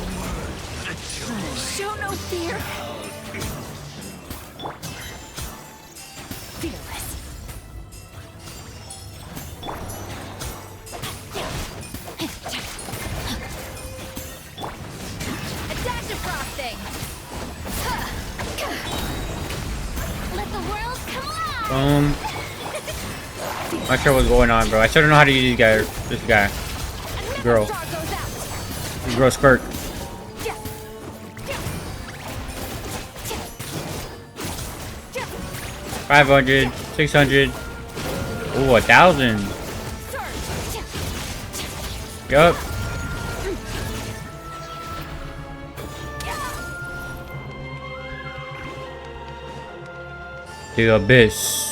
Show no fear. Fearless. A dash of frosting. Let the world come alive. Not sure what's going on, bro. I still don't know how to use these guys. This guy. Girl. Star goes out. This girl skirt. 500, 600. Ooh, 1,000. Yup. The abyss.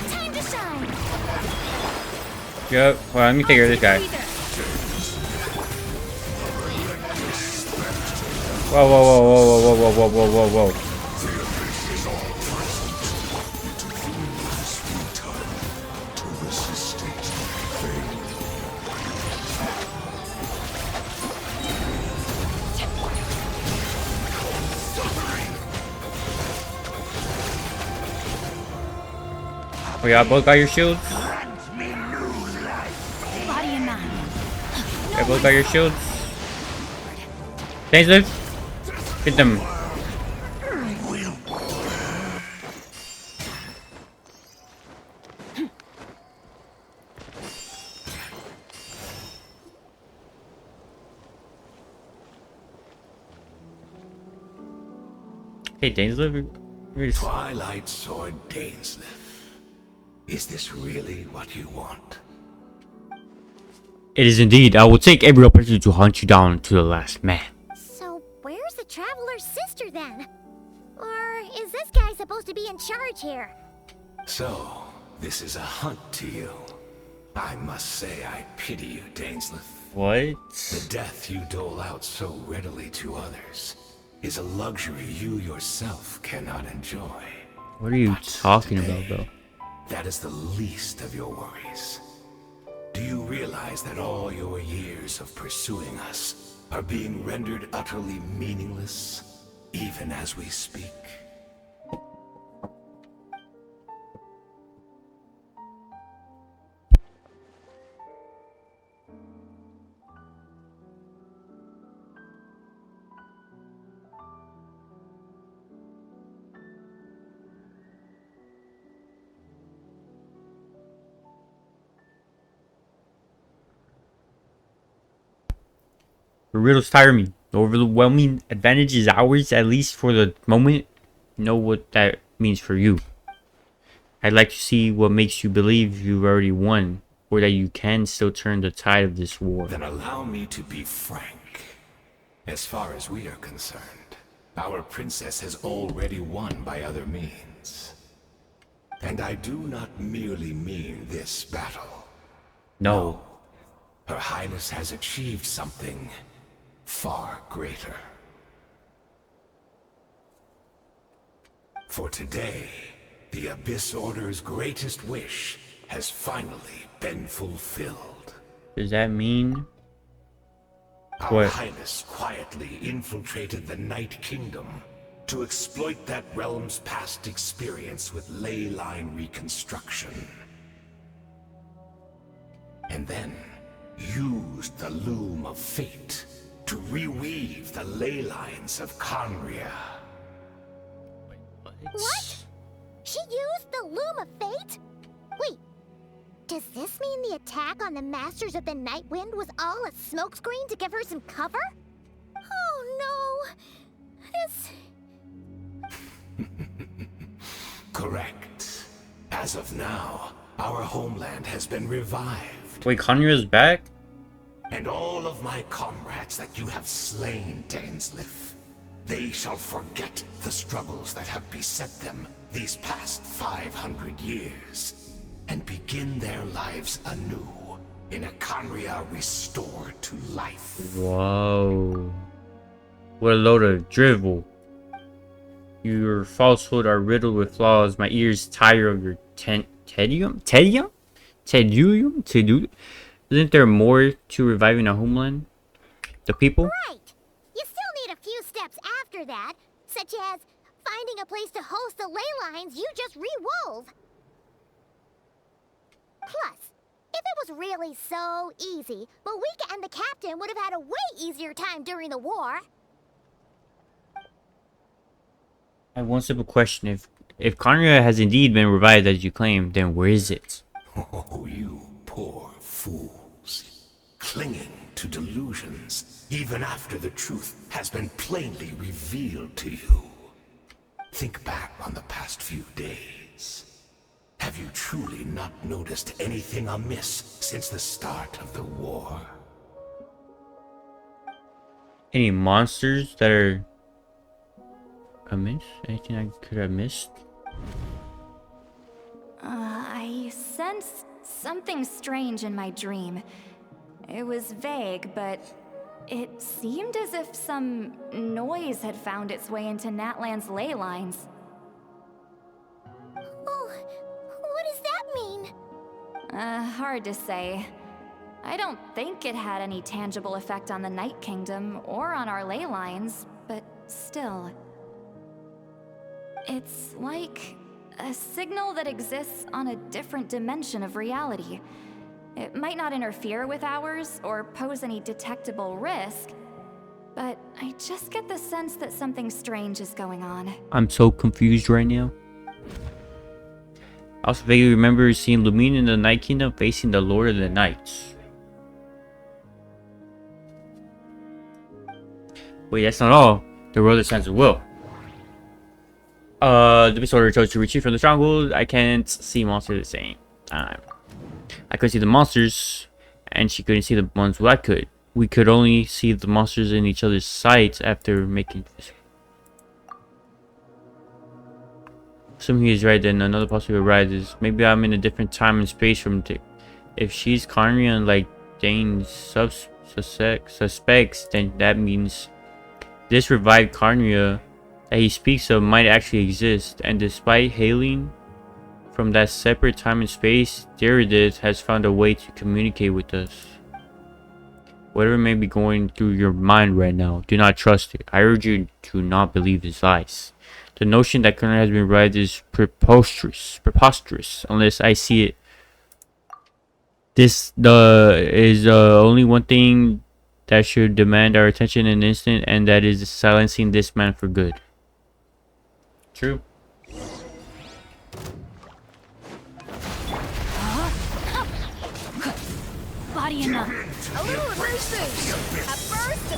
Time to shine. Yup. Well, let me take care of this guy. Whoa, whoa, whoa, whoa, whoa, whoa, whoa, whoa, whoa, whoa, whoa. Oh, y'all both got your shields? Body and mind. Y'all both got your shields? Dainsleif, hit them. Hey, Dainsleif, you're just... Twilight Sword Dainsleif. Is this really what you want? It is indeed. I will take every opportunity to hunt you down to the last man. So, where's the Traveler's sister then? Or is this guy supposed to be in charge here? So, this is a hunt to you. I must say I pity you, Dainsleif. What? The death you dole out so readily to others is a luxury you yourself cannot enjoy. What are you But talking today, about, bro? That is the least of your worries. Do you realize that all your years of pursuing us are being rendered utterly meaningless, even as we speak? The riddles tire me. The overwhelming advantage is ours, at least for the moment. Know what that means for you. I'd like to see what makes you believe you've already won. or that you can still turn the tide of this war? Then allow me to be frank. As far as we are concerned, our princess has already won by other means. And I do not merely mean this battle. No. Her Highness has achieved something far greater. For today, the Abyss Order's greatest wish has finally been fulfilled. Does that mean Our what? Highness quietly infiltrated the Night Kingdom to exploit that realm's past experience with ley line reconstruction. And then used the Loom of Fate to reweave the ley lines of Conria. What? She used the Loom of Fate? Wait, does this mean the attack on the Masters of the Night Wind was all a smokescreen to give her some cover? Oh no! Correct. As of now, our homeland has been revived. Wait, Conra's back? And all of my comrades that you have slain, Dainsleif, they shall forget the struggles that have beset them these past 500 years, and begin their lives anew in a Conria restored to life. Whoa. What a load of drivel. Your falsehood are riddled with flaws. My ears tire of your tedium? Isn't there more to reviving a homeland? The people? Right! You still need a few steps after that, such as finding a place to host the ley lines you just re-wove. Plus, if it was really so easy, Moika and the captain would have had a way easier time during the war. I have one simple question. If Conria has indeed been revived as you claim, then where is it? Oh, you poor fools. Clinging to delusions, even after the truth has been plainly revealed to you. Think back on the past few days. Have you truly not noticed anything amiss since the start of the war? Any monsters that are amiss? Anything I could have missed? I sensed something strange in my dream. It was vague, but it seemed as if some noise had found its way into Natlan's ley lines. Oh, what does that mean? Hard to say. I don't think it had any tangible effect on the Night Kingdom or on our ley lines, but still. It's like a signal that exists on a different dimension of reality. It might not interfere with ours or pose any detectable risk, but I just get the sense that something strange is going on. I'm so confused right now. I also vaguely remember seeing Lumine in the Night Kingdom facing the Lord of the Knights. Wait, that's not all. There were other signs of will. The Beast Order chose to retreat from the stronghold. I can't see monsters at the same time. I couldn't see the monsters, and she couldn't see the ones I could. We could only see the monsters in each other's sights after making this. Assuming he's right, then another possible ride is maybe I'm in a different time and space from if she's Conria and like Dane suspects, then that means this revived Conria that he speaks of might actually exist, and despite hailing from that separate time and space, Derridith has found a way to communicate with us. Whatever may be going through your mind right now, do not trust it. I urge you to not believe his lies. The notion that Conria has been revived is preposterous, unless I see it. This is only one thing that should demand our attention in an instant, and that is silencing this man for good. True. Body enough. A little elusive. At first,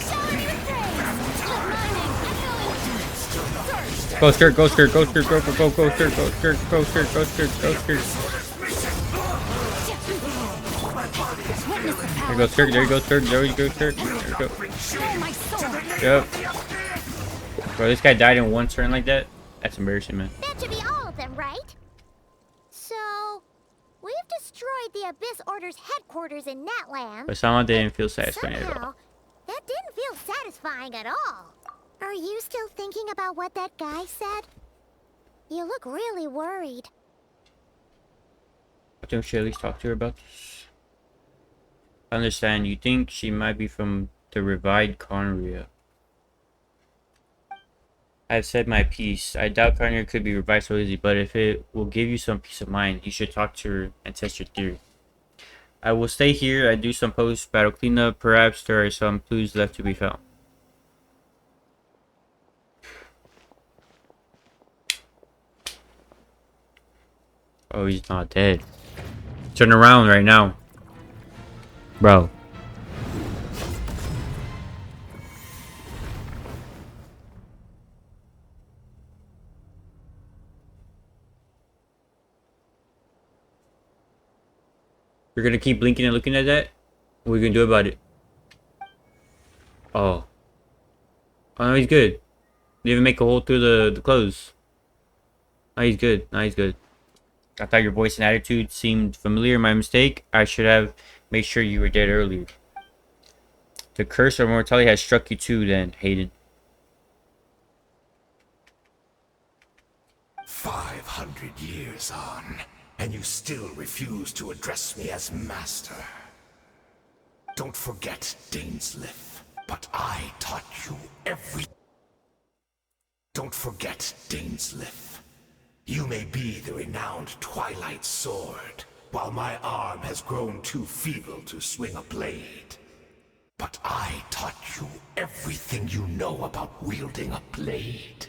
shiny things. Go skirt, go skirt, go skirt, go skirt, go skirt, go skirt, go skirt, go skirt, go skirt. There goes Turk, there you go Turk, there you go Turk. There you go. Yep. Bro, this guy died in one turn like that? That's embarrassing, man. That should be all of them, right? So, we've destroyed the Abyss Order's headquarters in Natland. But somehow didn't feel satisfying at all. Somehow, that didn't feel satisfying at all. Are you still thinking about what that guy said? You look really worried. I think we should at least talk to her about this. I understand. You think she might be from the revived Conria. I've said my piece. I doubt Conria could be revived so easy, but if it will give you some peace of mind, you should talk to her and test your theory. I will stay here. I do some post-battle cleanup. Perhaps there are some clues left to be found. Oh, he's not dead. Turn around right now. Bro. You're gonna keep blinking and looking at that? What are you gonna do about it? Oh. Oh, no, he's good. Didn't even make a hole through the clothes. Oh, he's good. No, he's good. I thought your voice and attitude seemed familiar. My mistake. I should have made sure you were dead earlier. The curse of mortality has struck you too, then, Hayden. 500 years on, and you still refuse to address me as master. Don't forget, Dainsleif, but I taught you every... Don't forget, Dainsleif. You may be the renowned Twilight Sword, while my arm has grown too feeble to swing a blade. But I taught you everything you know about wielding a blade.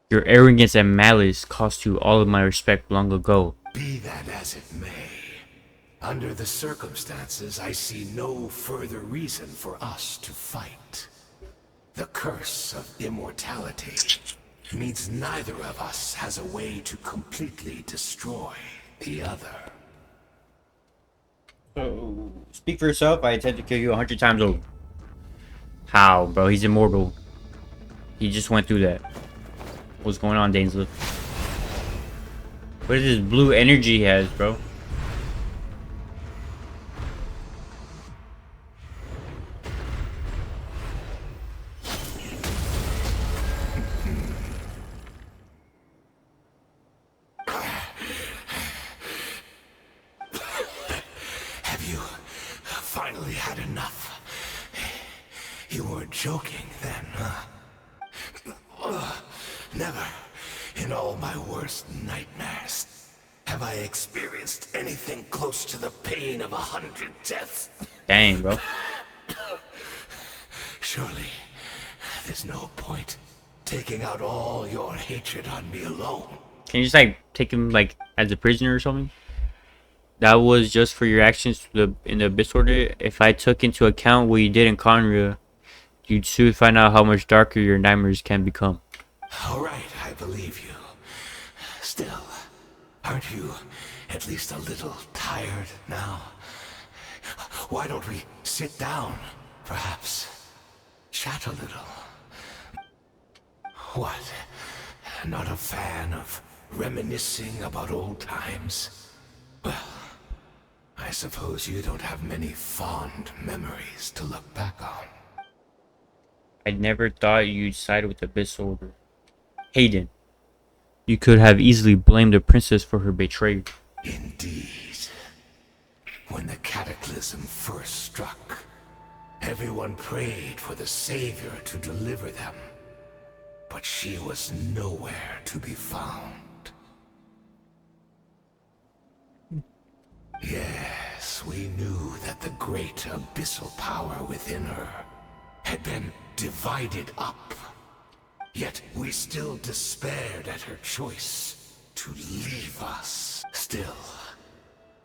Your arrogance and malice cost you all of my respect long ago. Be that as it may, under the circumstances, I see no further reason for us to fight. The curse of immortality means neither of us has a way to completely destroy the other. Oh, speak for yourself. I intend to kill you 100 times over. How, bro? He's immortal. He just went through that. What's going on, Dainsleif? What is this blue energy he has, bro? Have you finally had enough? You weren't joking then, huh? Never, in all my worst nightmares, have I experienced anything close to the pain of 100 deaths. Dang, bro. Surely, there's no point taking out all your hatred on me alone. Can you just like take him like as a prisoner or something? That was just for your actions in the Abyss Order. If I took into account what you did in Conria, you'd soon find out how much darker your nightmares can become. All right, I believe you. Still, aren't you at least a little tired now? Why don't we sit down, perhaps? Chat a little. What? Not a fan of reminiscing about old times? Well, I suppose you don't have many fond memories to look back on. I never thought you'd side with the Abyss Order. Hayden, you could have easily blamed the princess for her betrayal. Indeed. When the cataclysm first struck, everyone prayed for the Savior to deliver them. But she was nowhere to be found. Yes, we knew that the great abyssal power within her had been divided up. Yet we still despaired at her choice to leave us. Still,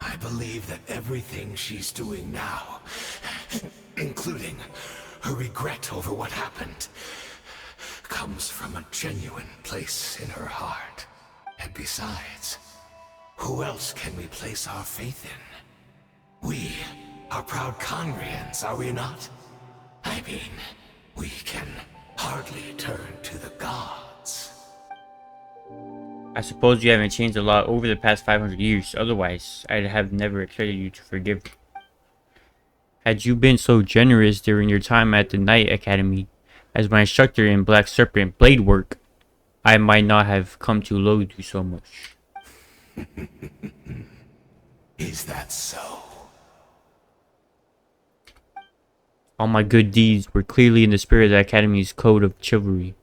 I believe that everything she's doing now, including her regret over what happened, comes from a genuine place in her heart. And besides, Who else can we place our faith in? We are proud Conrians, are we not? I mean, we can hardly turn to the gods. I suppose you haven't changed a lot over the past 500 years, otherwise I'd have never expected you to forgive me. Had you been so generous during your time at the Knight Academy as my instructor in Black Serpent blade work, I might not have come to loathe you so much. Is that so? All my good deeds were clearly in the spirit of the Academy's code of chivalry.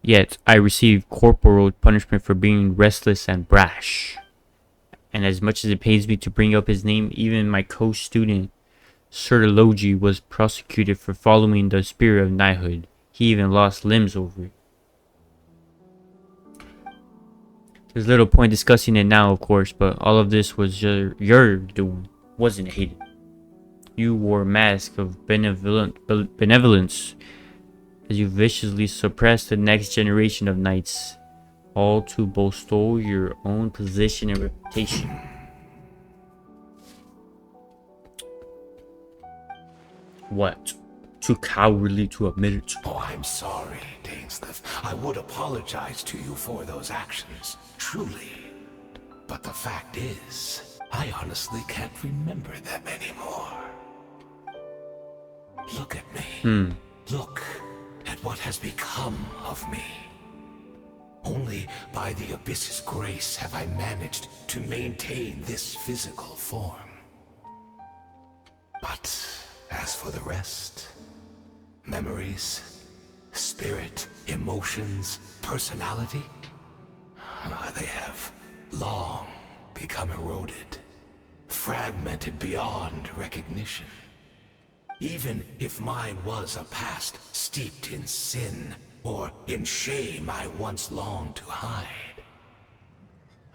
Yet I received corporal punishment for being restless and brash. And as much as it pains me to bring up his name, even my co-student, Sir Logi, was prosecuted for following the spirit of knighthood. He even lost limbs over it. There's little point discussing it now, of course, but all of this was your doing, wasn't it, Hayden? You wore a mask of benevolence as you viciously suppressed the next generation of knights, all to bolster your own position and reputation. What? Too cowardly to admit it? Oh, I'm sorry, Dainsleif. I would apologize to you for those actions, truly. But the fact is, I honestly can't remember them anymore. Look at me. Look at what has become of me. Only by the Abyss's grace have I managed to maintain this physical form. But as for the rest, memories, spirit, emotions, personality, they have long become eroded, fragmented beyond recognition. Even if mine was a past steeped in sin or in shame I once longed to hide,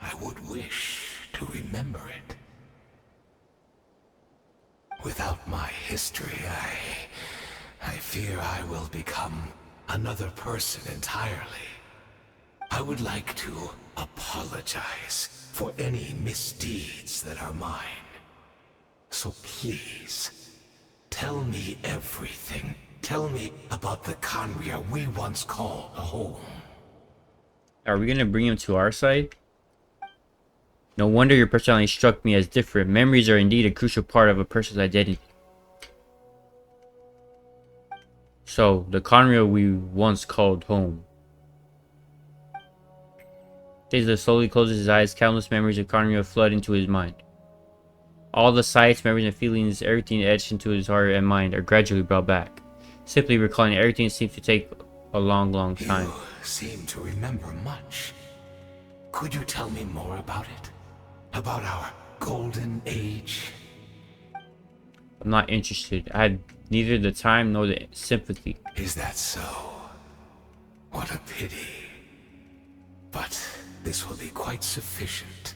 I would wish to remember it. Without my history, I fear I will become another person entirely. I would like to apologize for any misdeeds that are mine. So please, tell me everything. Tell me about the Conria we once called home. Are we gonna bring him to our side? No wonder your personality struck me as different. Memories are indeed a crucial part of a person's identity. So, the Conria we once called home. Taylor slowly closes his eyes. Countless memories of Conria flood into his mind. All the sights, memories, and feelings, everything etched into his heart and mind are gradually brought back. Simply recalling everything seems to take a long, long time. You seem to remember much. Could you tell me more about it? About our golden age? I'm not interested. I had neither the time nor the sympathy. Is that so? What a pity. But this will be quite sufficient,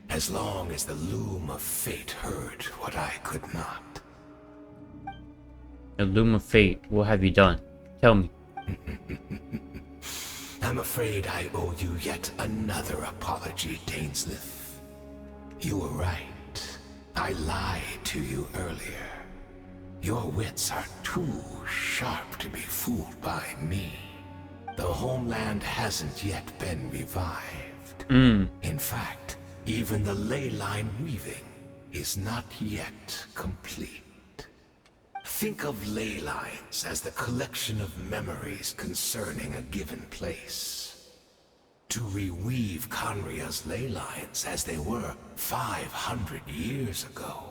as long as the loom of fate heard what I could not. The loom of fate, what have you done? Tell me. I'm afraid I owe you yet another apology, Dainsleif. You were right. I lied to you earlier. Your wits are too sharp to be fooled by me. The homeland hasn't yet been revived. In fact, even the ley line weaving is not yet complete. Think of ley lines as the collection of memories concerning a given place. To reweave Conria's ley lines as they were 500 years ago,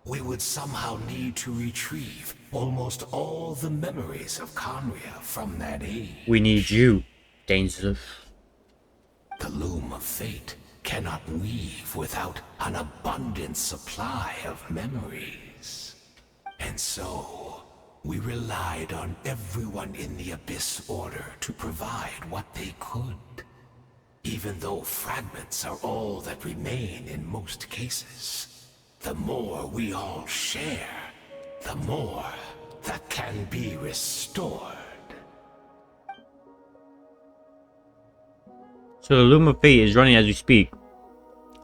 we would somehow need to retrieve almost all the memories of Conria from that age. We need you, Dainsleif. The loom of fate cannot weave without an abundant supply of memories. And so, we relied on everyone in the Abyss Order to provide what they could. Even though fragments are all that remain in most cases, the more we all share, the more that can be restored. So the loom of fate is running as we speak.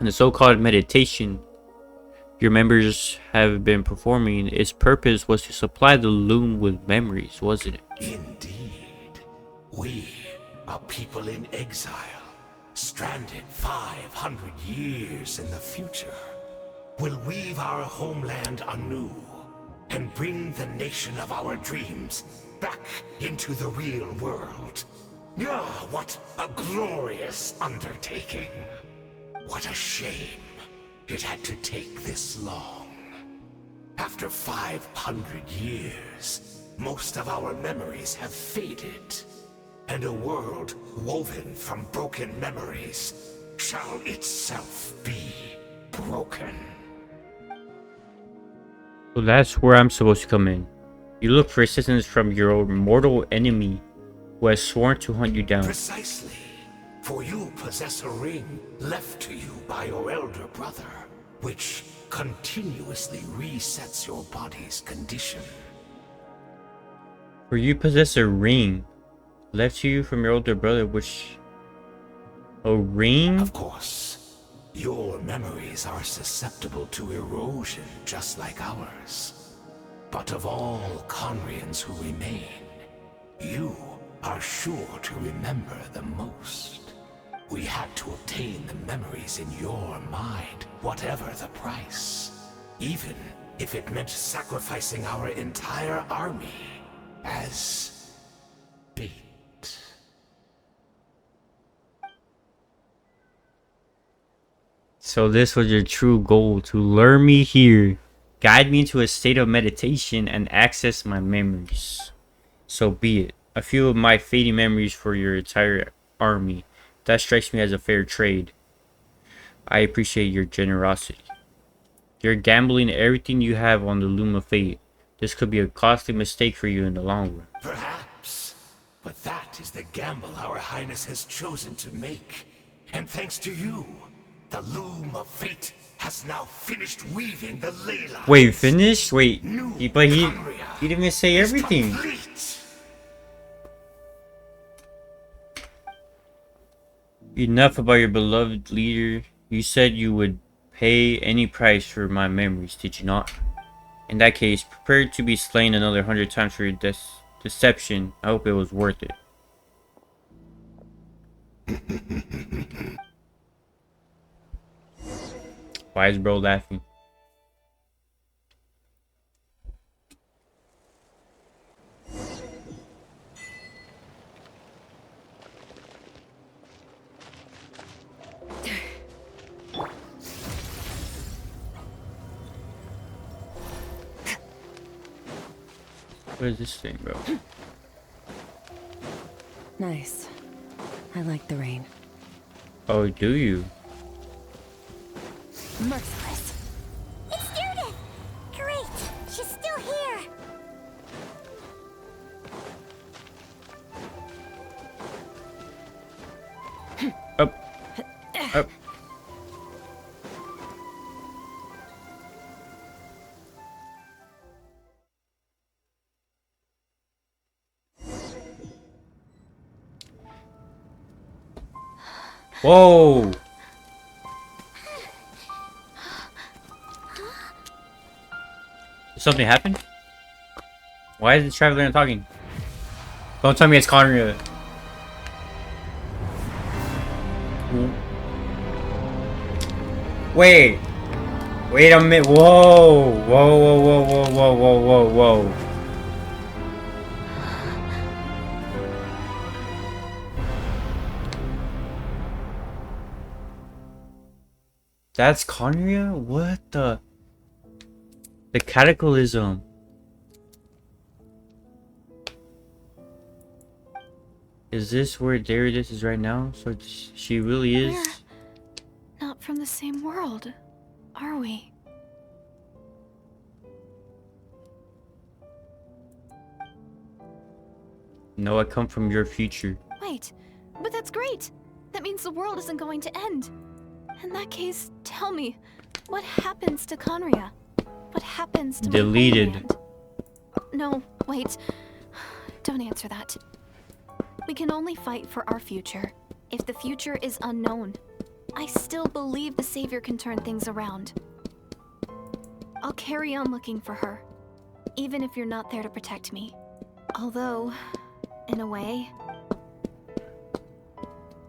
And the so-called meditation your members have been performing, its purpose was to supply the loom with memories, wasn't it? Indeed. We, a people in exile, stranded 500 years in the future, will weave our homeland anew and bring the nation of our dreams back into the real world. Ah, what a glorious undertaking. What a shame it had to take this long. After 500 years, most of our memories have faded, and a world woven from broken memories shall itself be broken. So that's where I'm supposed to come in. You look for assistance from your mortal enemy who has sworn to hunt you down. Precisely. For you possess a ring left to you by your elder brother, which continuously resets your body's condition. For you possess a ring left to you from your older brother, which... A ring? Of course, your memories are susceptible to erosion just like ours. But of all Conrians who remain, you are sure to remember the most. We had to obtain the memories in your mind, whatever the price. Even if it meant sacrificing our entire army as bait. So this was your true goal, to lure me here, guide me into a state of meditation, and access my memories. So be it. A few of my fading memories for your entire army. That strikes me as a fair trade. I appreciate your generosity. You're gambling everything you have on the loom of fate. This could be a costly mistake for you in the long run. Perhaps. But that is the gamble our Highness has chosen to make. And thanks to you, the loom of fate has now finished weaving the ley lines. Wait, finished? Wait, but he Conria didn't even say is everything. complete. Enough about your beloved leader. You said you would pay any price for my memories, did you not? In that case, prepare to be slain another 100 times for your deception. I hope it was worth it. Why is bro laughing? What is this thing, bro? Nice. I like the rain. Oh, do you? Merciless. It's Judith! Great! She's still here! Up. Up. Whoa! Did something happen? Why is the traveler not talking? Don't tell me it's Conria. Wait. Wait a minute. Whoa. Whoa, whoa, whoa, whoa, whoa, whoa, whoa, whoa. That's Conria? What the? The cataclysm. Is this where Darius is right now? So she really is? We're not from the same world, are we? No, I come from your future. Wait, but that's great. That means the world isn't going to end. In that case, tell me, what happens to Conria? What happens to Deleted. my homeland? No, wait. Don't answer that. We can only fight for our future. If the future is unknown, I still believe the Savior can turn things around. I'll carry on looking for her, even if you're not there to protect me. Although, in a way,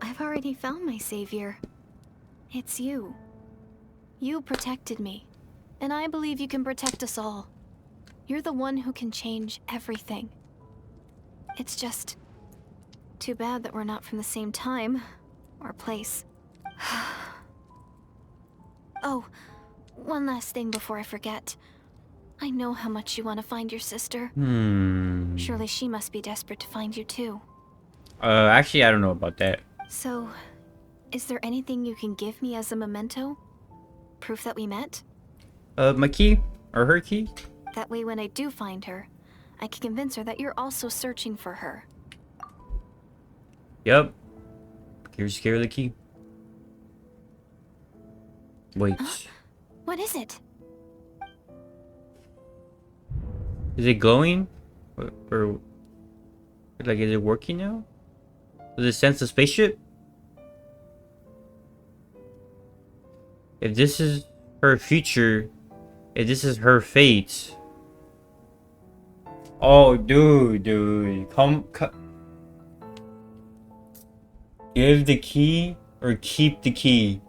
I've already found my Savior. It's you. You protected me, and I believe you can protect us all. You're the one who can change everything. It's just too bad that we're not from the same time or place. Oh, one last thing before I forget. I know how much you want to find your sister. Surely she must be desperate to find you too. Actually, I don't know about that. So, is there anything you can give me as a memento? Proof that we met? My key? Or her key? That way when I do find her, I can convince her that you're also searching for her. Yep. Here's the key. Wait. What is it? Is it glowing? Or like, is it working now? Does it sense the spaceship? If this is her future, if this is her fate. Oh, dude. Come. Give the key or keep the key.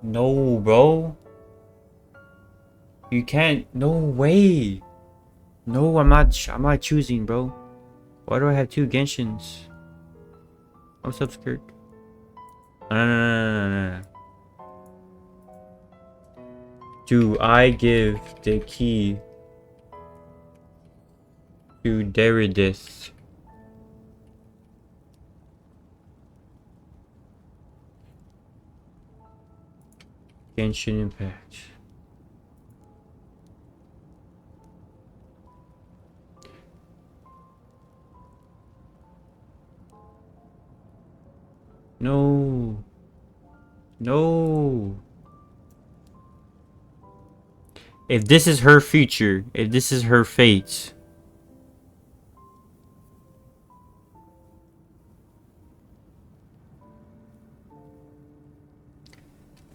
No, bro. You can't. No way. No, I'm not choosing, bro. Why do I have two Genshins? What's up, skirt? No. Do I give the key to Deridis? Genshin Impact. No. If this is her future, if this is her fate.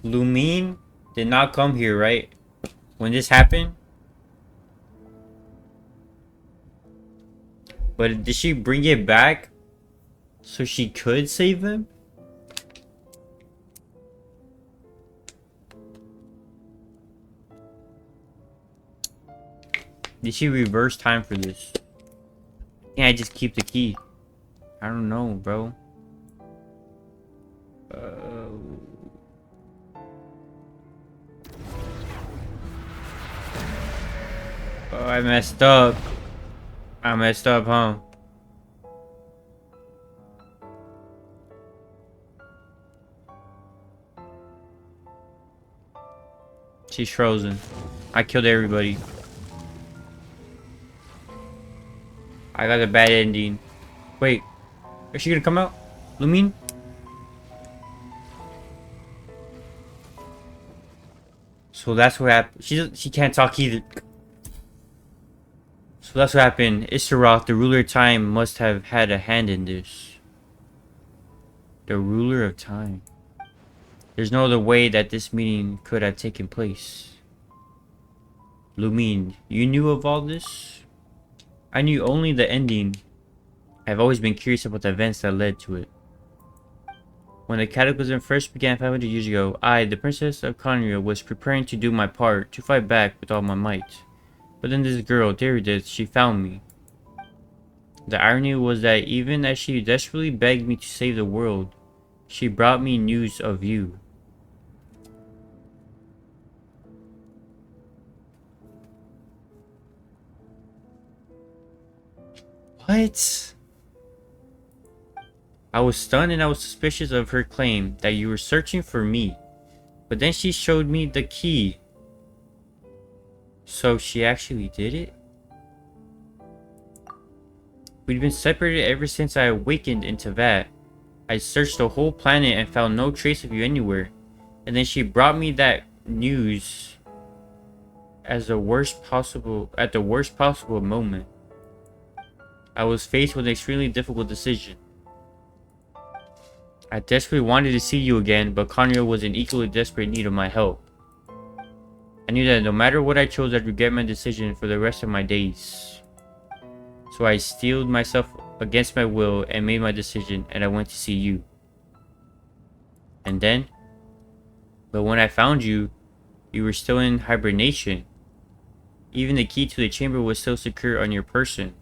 Lumine did not come here, right? When this happened? But did she bring it back so she could save him? Did she reverse time for this? Can't I just keep the key? I don't know, bro. Oh, I messed up. Huh? She's frozen. I killed everybody. I got a bad ending. Wait, is she gonna come out? Lumine? So that's what happened. She can't talk either. So that's what happened. Issaroth, the ruler of time, must have had a hand in this. The ruler of time. There's no other way that this meeting could have taken place. Lumine, you knew of all this? I knew only the ending. I've always been curious about the events that led to it. When the cataclysm first began 500 years ago, I, the Princess of Conria, was preparing to do my part, to fight back with all my might. But then this girl, Deridis, she found me. The irony was that even as she desperately begged me to save the world, she brought me news of you. What? I was stunned and I was suspicious of her claim that you were searching for me. But then she showed me the key. So she actually did it? We'd been separated ever since I awakened in Tevat. I searched the whole planet and found no trace of you anywhere. And then she brought me that news at the worst possible moment. I was faced with an extremely difficult decision. I desperately wanted to see you again, but Conrio was in equally desperate need of my help. I knew that no matter what I chose, I'd regret my decision for the rest of my days. So I steeled myself against my will and made my decision, and I went to see you. And then, but when I found you, you were still in hibernation. Even the key to the chamber was still secure on your person.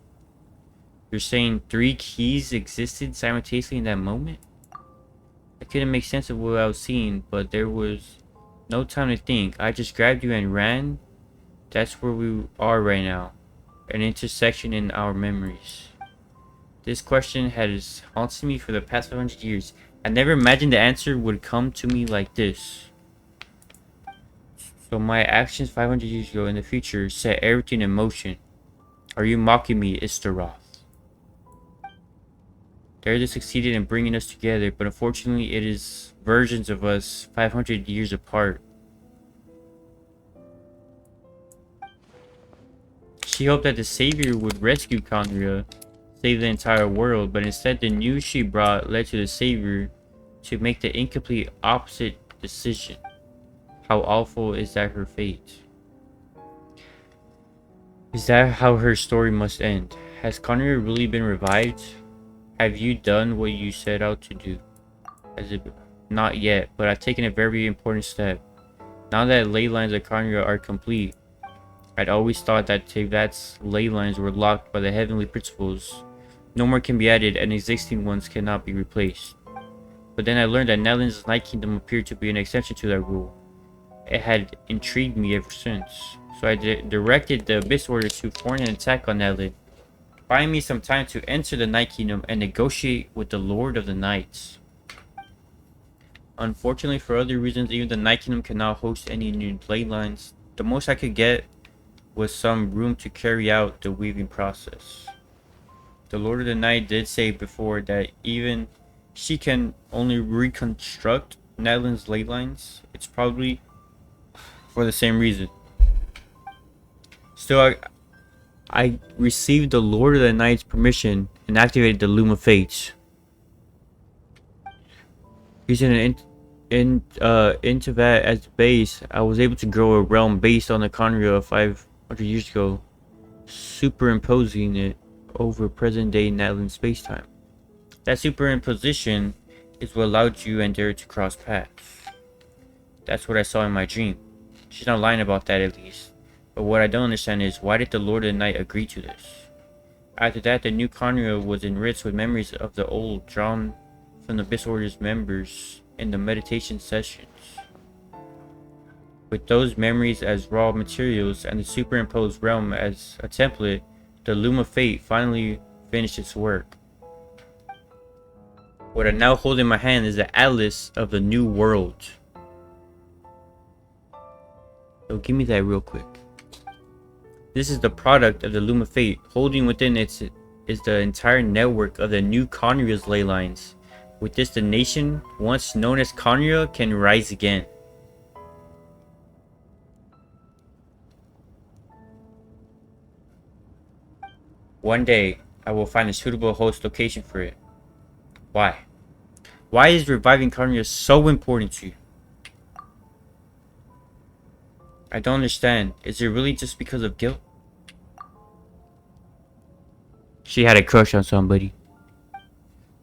You're saying 3 keys existed simultaneously in that moment? I couldn't make sense of what I was seeing, but there was no time to think. I just grabbed you and ran. That's where we are right now. An intersection in our memories. This question has haunted me for the past 500 years. I never imagined the answer would come to me like this. So my actions 500 years ago in the future set everything in motion. Are you mocking me, Istaroth? They succeeded in bringing us together, but unfortunately it is versions of us 500 years apart. She hoped that the Savior would rescue Conria, save the entire world, but instead the news she brought led to the Savior to make the incomplete opposite decision. How awful is that her fate? Is that how her story must end? Has Conria really been revived? Have you done what you set out to do? Not yet, but I've taken a very important step. Now that ley lines of Conria are complete, I'd always thought that Teyvat's ley lines were locked by the heavenly principles. No more can be added, and existing ones cannot be replaced. But then I learned that Nelyn's Night Kingdom appeared to be an exception to that rule. It had intrigued me ever since, so I directed the Abyss Order to form an attack on Nelyn, buying me some time to enter the Night Kingdom and negotiate with the Lord of the Knights. Unfortunately, for other reasons, even the Night Kingdom cannot host any new ley lines. The most I could get was some room to carry out the weaving process. The Lord of the Night did say before that even she can only reconstruct Nelyn's ley lines. It's probably for the same reason. Still, I received the Lord of the Night's permission and activated the Loom of Fates. Using an Teyvat as the base, I was able to grow a realm based on the Conria of 500 years ago, superimposing it over present-day Nelyn space-time. That superimposition is what allowed you and Derek to cross paths. That's what I saw in my dream. She's not lying about that, at least. But what I don't understand is, why did the Lord of the Night agree to this? After that, the new Conria was enriched with memories of the old, drawn from the Abyss Order's members in the meditation sessions. With those memories as raw materials and the superimposed realm as a template, the Loom of Fate finally finished its work. What I now hold in my hand is the Atlas of the New World. So give me that real quick. This is the product of the Loom of Fate. Holding within it is the entire network of the new Conria's ley lines. With this, the nation once known as Conria can rise again. One day, I will find a suitable host location for it. Why? Why is reviving Conria so important to you? I don't understand. Is it really just because of guilt? She had a crush on somebody.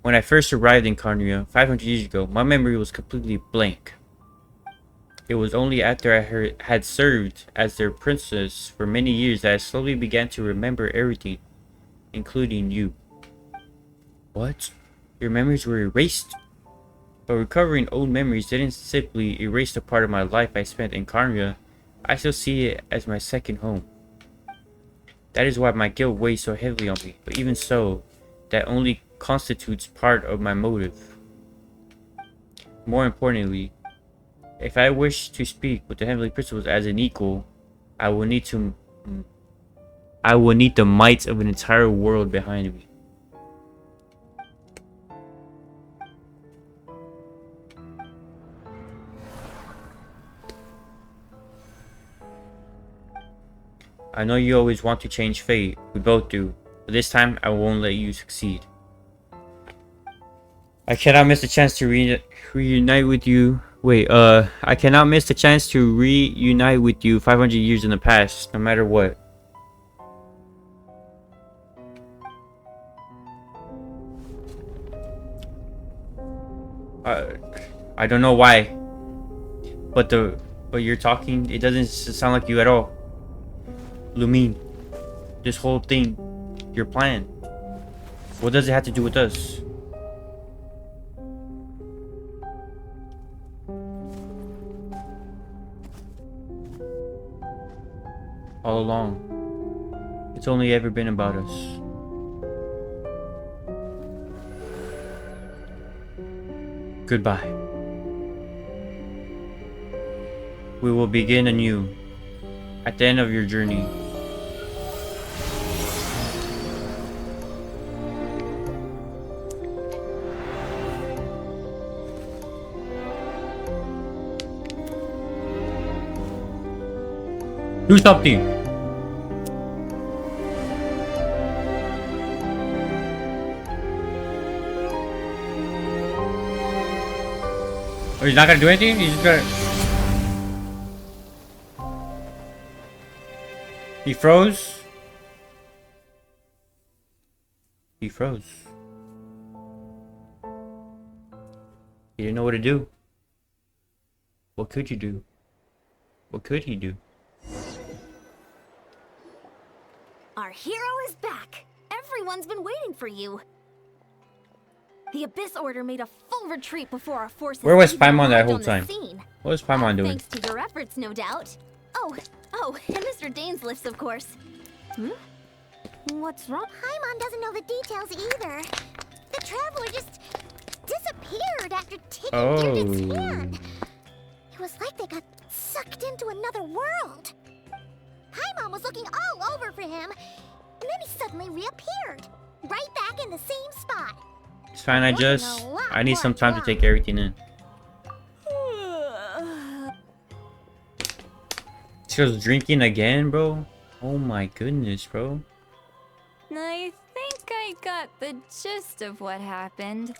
When I first arrived in Conria 500 years ago, my memory was completely blank. It was only after I had served as their princess for many years that I slowly began to remember everything, including you. What? Your memories were erased? But recovering old memories didn't simply erase the part of my life I spent in Conria. I still see it as my second home. That is why my guilt weighs so heavily on me, but even so, that only constitutes part of my motive. More importantly, if I wish to speak with the heavenly principles as an equal, I will need the might of an entire world behind me. I know you always want to change fate, we both do, but this time I won't let you succeed. I cannot miss the chance to reunite with you. Wait, I cannot miss the chance to reunite with you 500 years in the past, no matter what. I don't know why, but you're talking. It doesn't sound like you at all. Lumine, this whole thing, your plan. What does it have to do with us? All along, it's only ever been about us. Goodbye. We will begin anew at the end of your journey. Do something. Oh, he's not gonna do anything? He's just gonna... He froze? He froze. He didn't know what to do. What could you do? What could he do? Our hero is back. Everyone's been waiting for you. The Abyss Order made a full retreat before our forces. Where was even Paimon that arrived whole on the time? scene. What was Paimon doing? Thanks to your efforts, no doubt. Oh, and Mr. Daneslifts, of course. What's wrong? Paimon doesn't know the details either. The traveler just disappeared after taking Bearded's hand. It was like they got sucked into another world. Paimon was looking all over for him, and then he suddenly reappeared, right back in the same spot. It's fine, I need some time to take everything in. She was drinking again, bro? Oh my goodness, bro. I think I got the gist of what happened.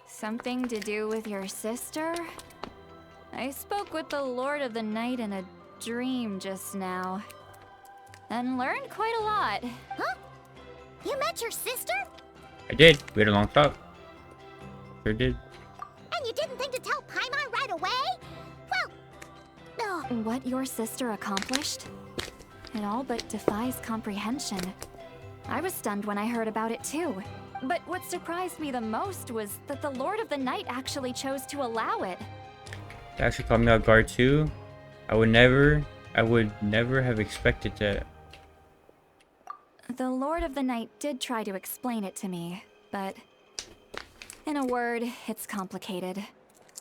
Something to do with your sister? I spoke with the Lord of the Night in a dream just now, and learned quite a lot. Huh? You met your sister? I did. We had a long talk. Sure did. And you didn't think to tell Paimon right away? Well, no. What your sister accomplished? It all but defies comprehension. I was stunned when I heard about it too. But what surprised me the most was that the Lord of the Night actually chose to allow it. That actually caught me off guard too. I would never have expected that. The Lord of the Night did try to explain it to me, but in a word, it's complicated.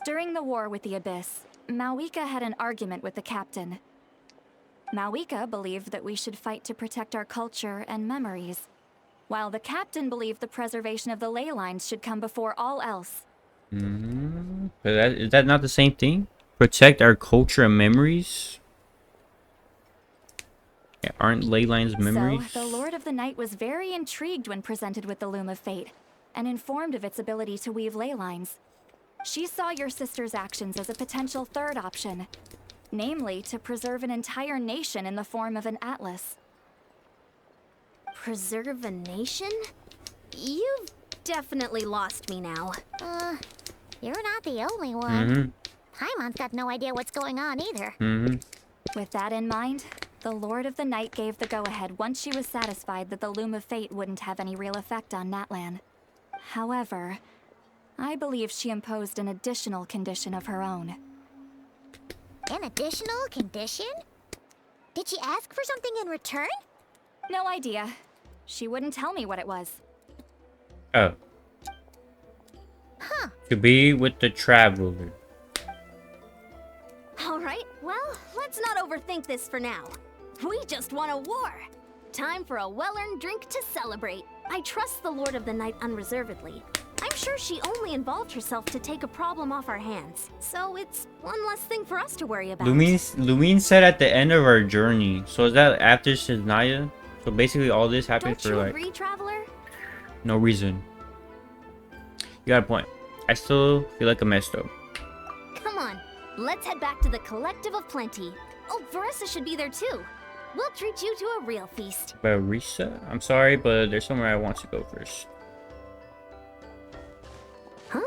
During the war with the Abyss, Mawika had an argument with the captain. Mawika believed that we should fight to protect our culture and memories, while the captain believed the preservation of the ley lines should come before all else. But is that not the same thing? Protect our culture and memories? Yeah, aren't ley lines memories? So, the Lord of the Night was very intrigued when presented with the Loom of Fate, and informed of its ability to weave ley lines. She saw your sister's actions as a potential third option, namely to preserve an entire nation in the form of an atlas. Preserve a nation? You've definitely lost me now. You're not the only one. Paimon's got no idea what's going on either. With that in mind, the Lord of the Night gave the go-ahead once she was satisfied that the Loom of Fate wouldn't have any real effect on Natlan. However, I believe she imposed an additional condition of her own. An additional condition? Did she ask for something in return? No idea. She wouldn't tell me what it was. Oh. Huh. To be with the traveler. Alright, well, let's not overthink this for now. We just won a war! Time for a well-earned drink to celebrate. I trust the Lord of the Night unreservedly. I'm sure she only involved herself to take a problem off our hands. So it's one less thing for us to worry about. Lumine said at the end of our journey. So is that after Shiznaya? So basically all this happened Don't for you like agree, Traveler? no reason. You got a point. I still feel like a mess though. Come on, let's head back to the Collective of Plenty. Oh, Verissa should be there too. We'll treat you to a real feast. Barisa? I'm sorry, but there's somewhere I want to go first. Huh?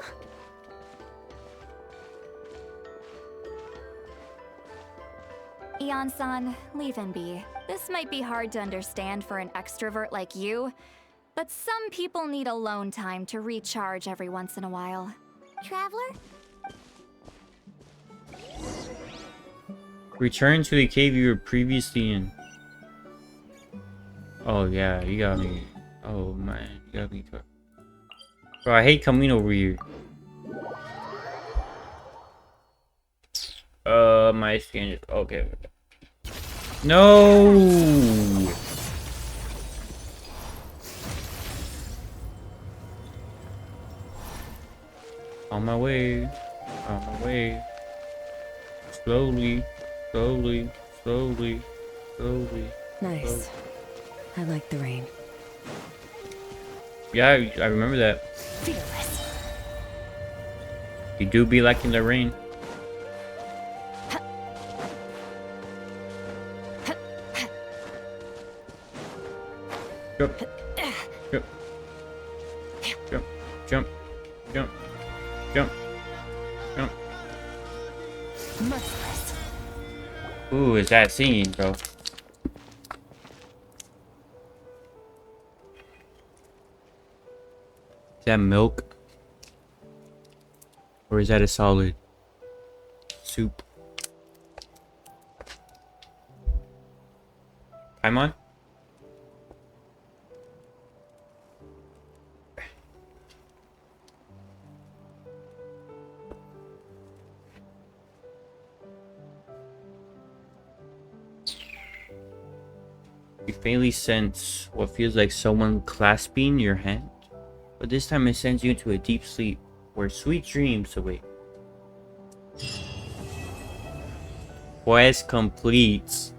Ian-san, leave him be. This might be hard to understand for an extrovert like you, but some people need alone time to recharge every once in a while. Traveler? Return to the cave you were previously in. Oh yeah, you got me. Oh man, you got me. Bro, I hate coming over here. My skin is okay. No. On my way. On my way. Slowly. Slowly. Slowly. Slowly. Nice. I like the rain. Yeah, I remember that. Fearless. You do be liking the rain. Jump. Jump. Jump. Jump. Jump. Jump. Jump. Merciless. Ooh, is that singing, bro? Is that milk? Or is that a solid soup? Paimon? You faintly sense what feels like someone clasping your hand, but this time it sends you into a deep sleep where sweet dreams await. Quest complete.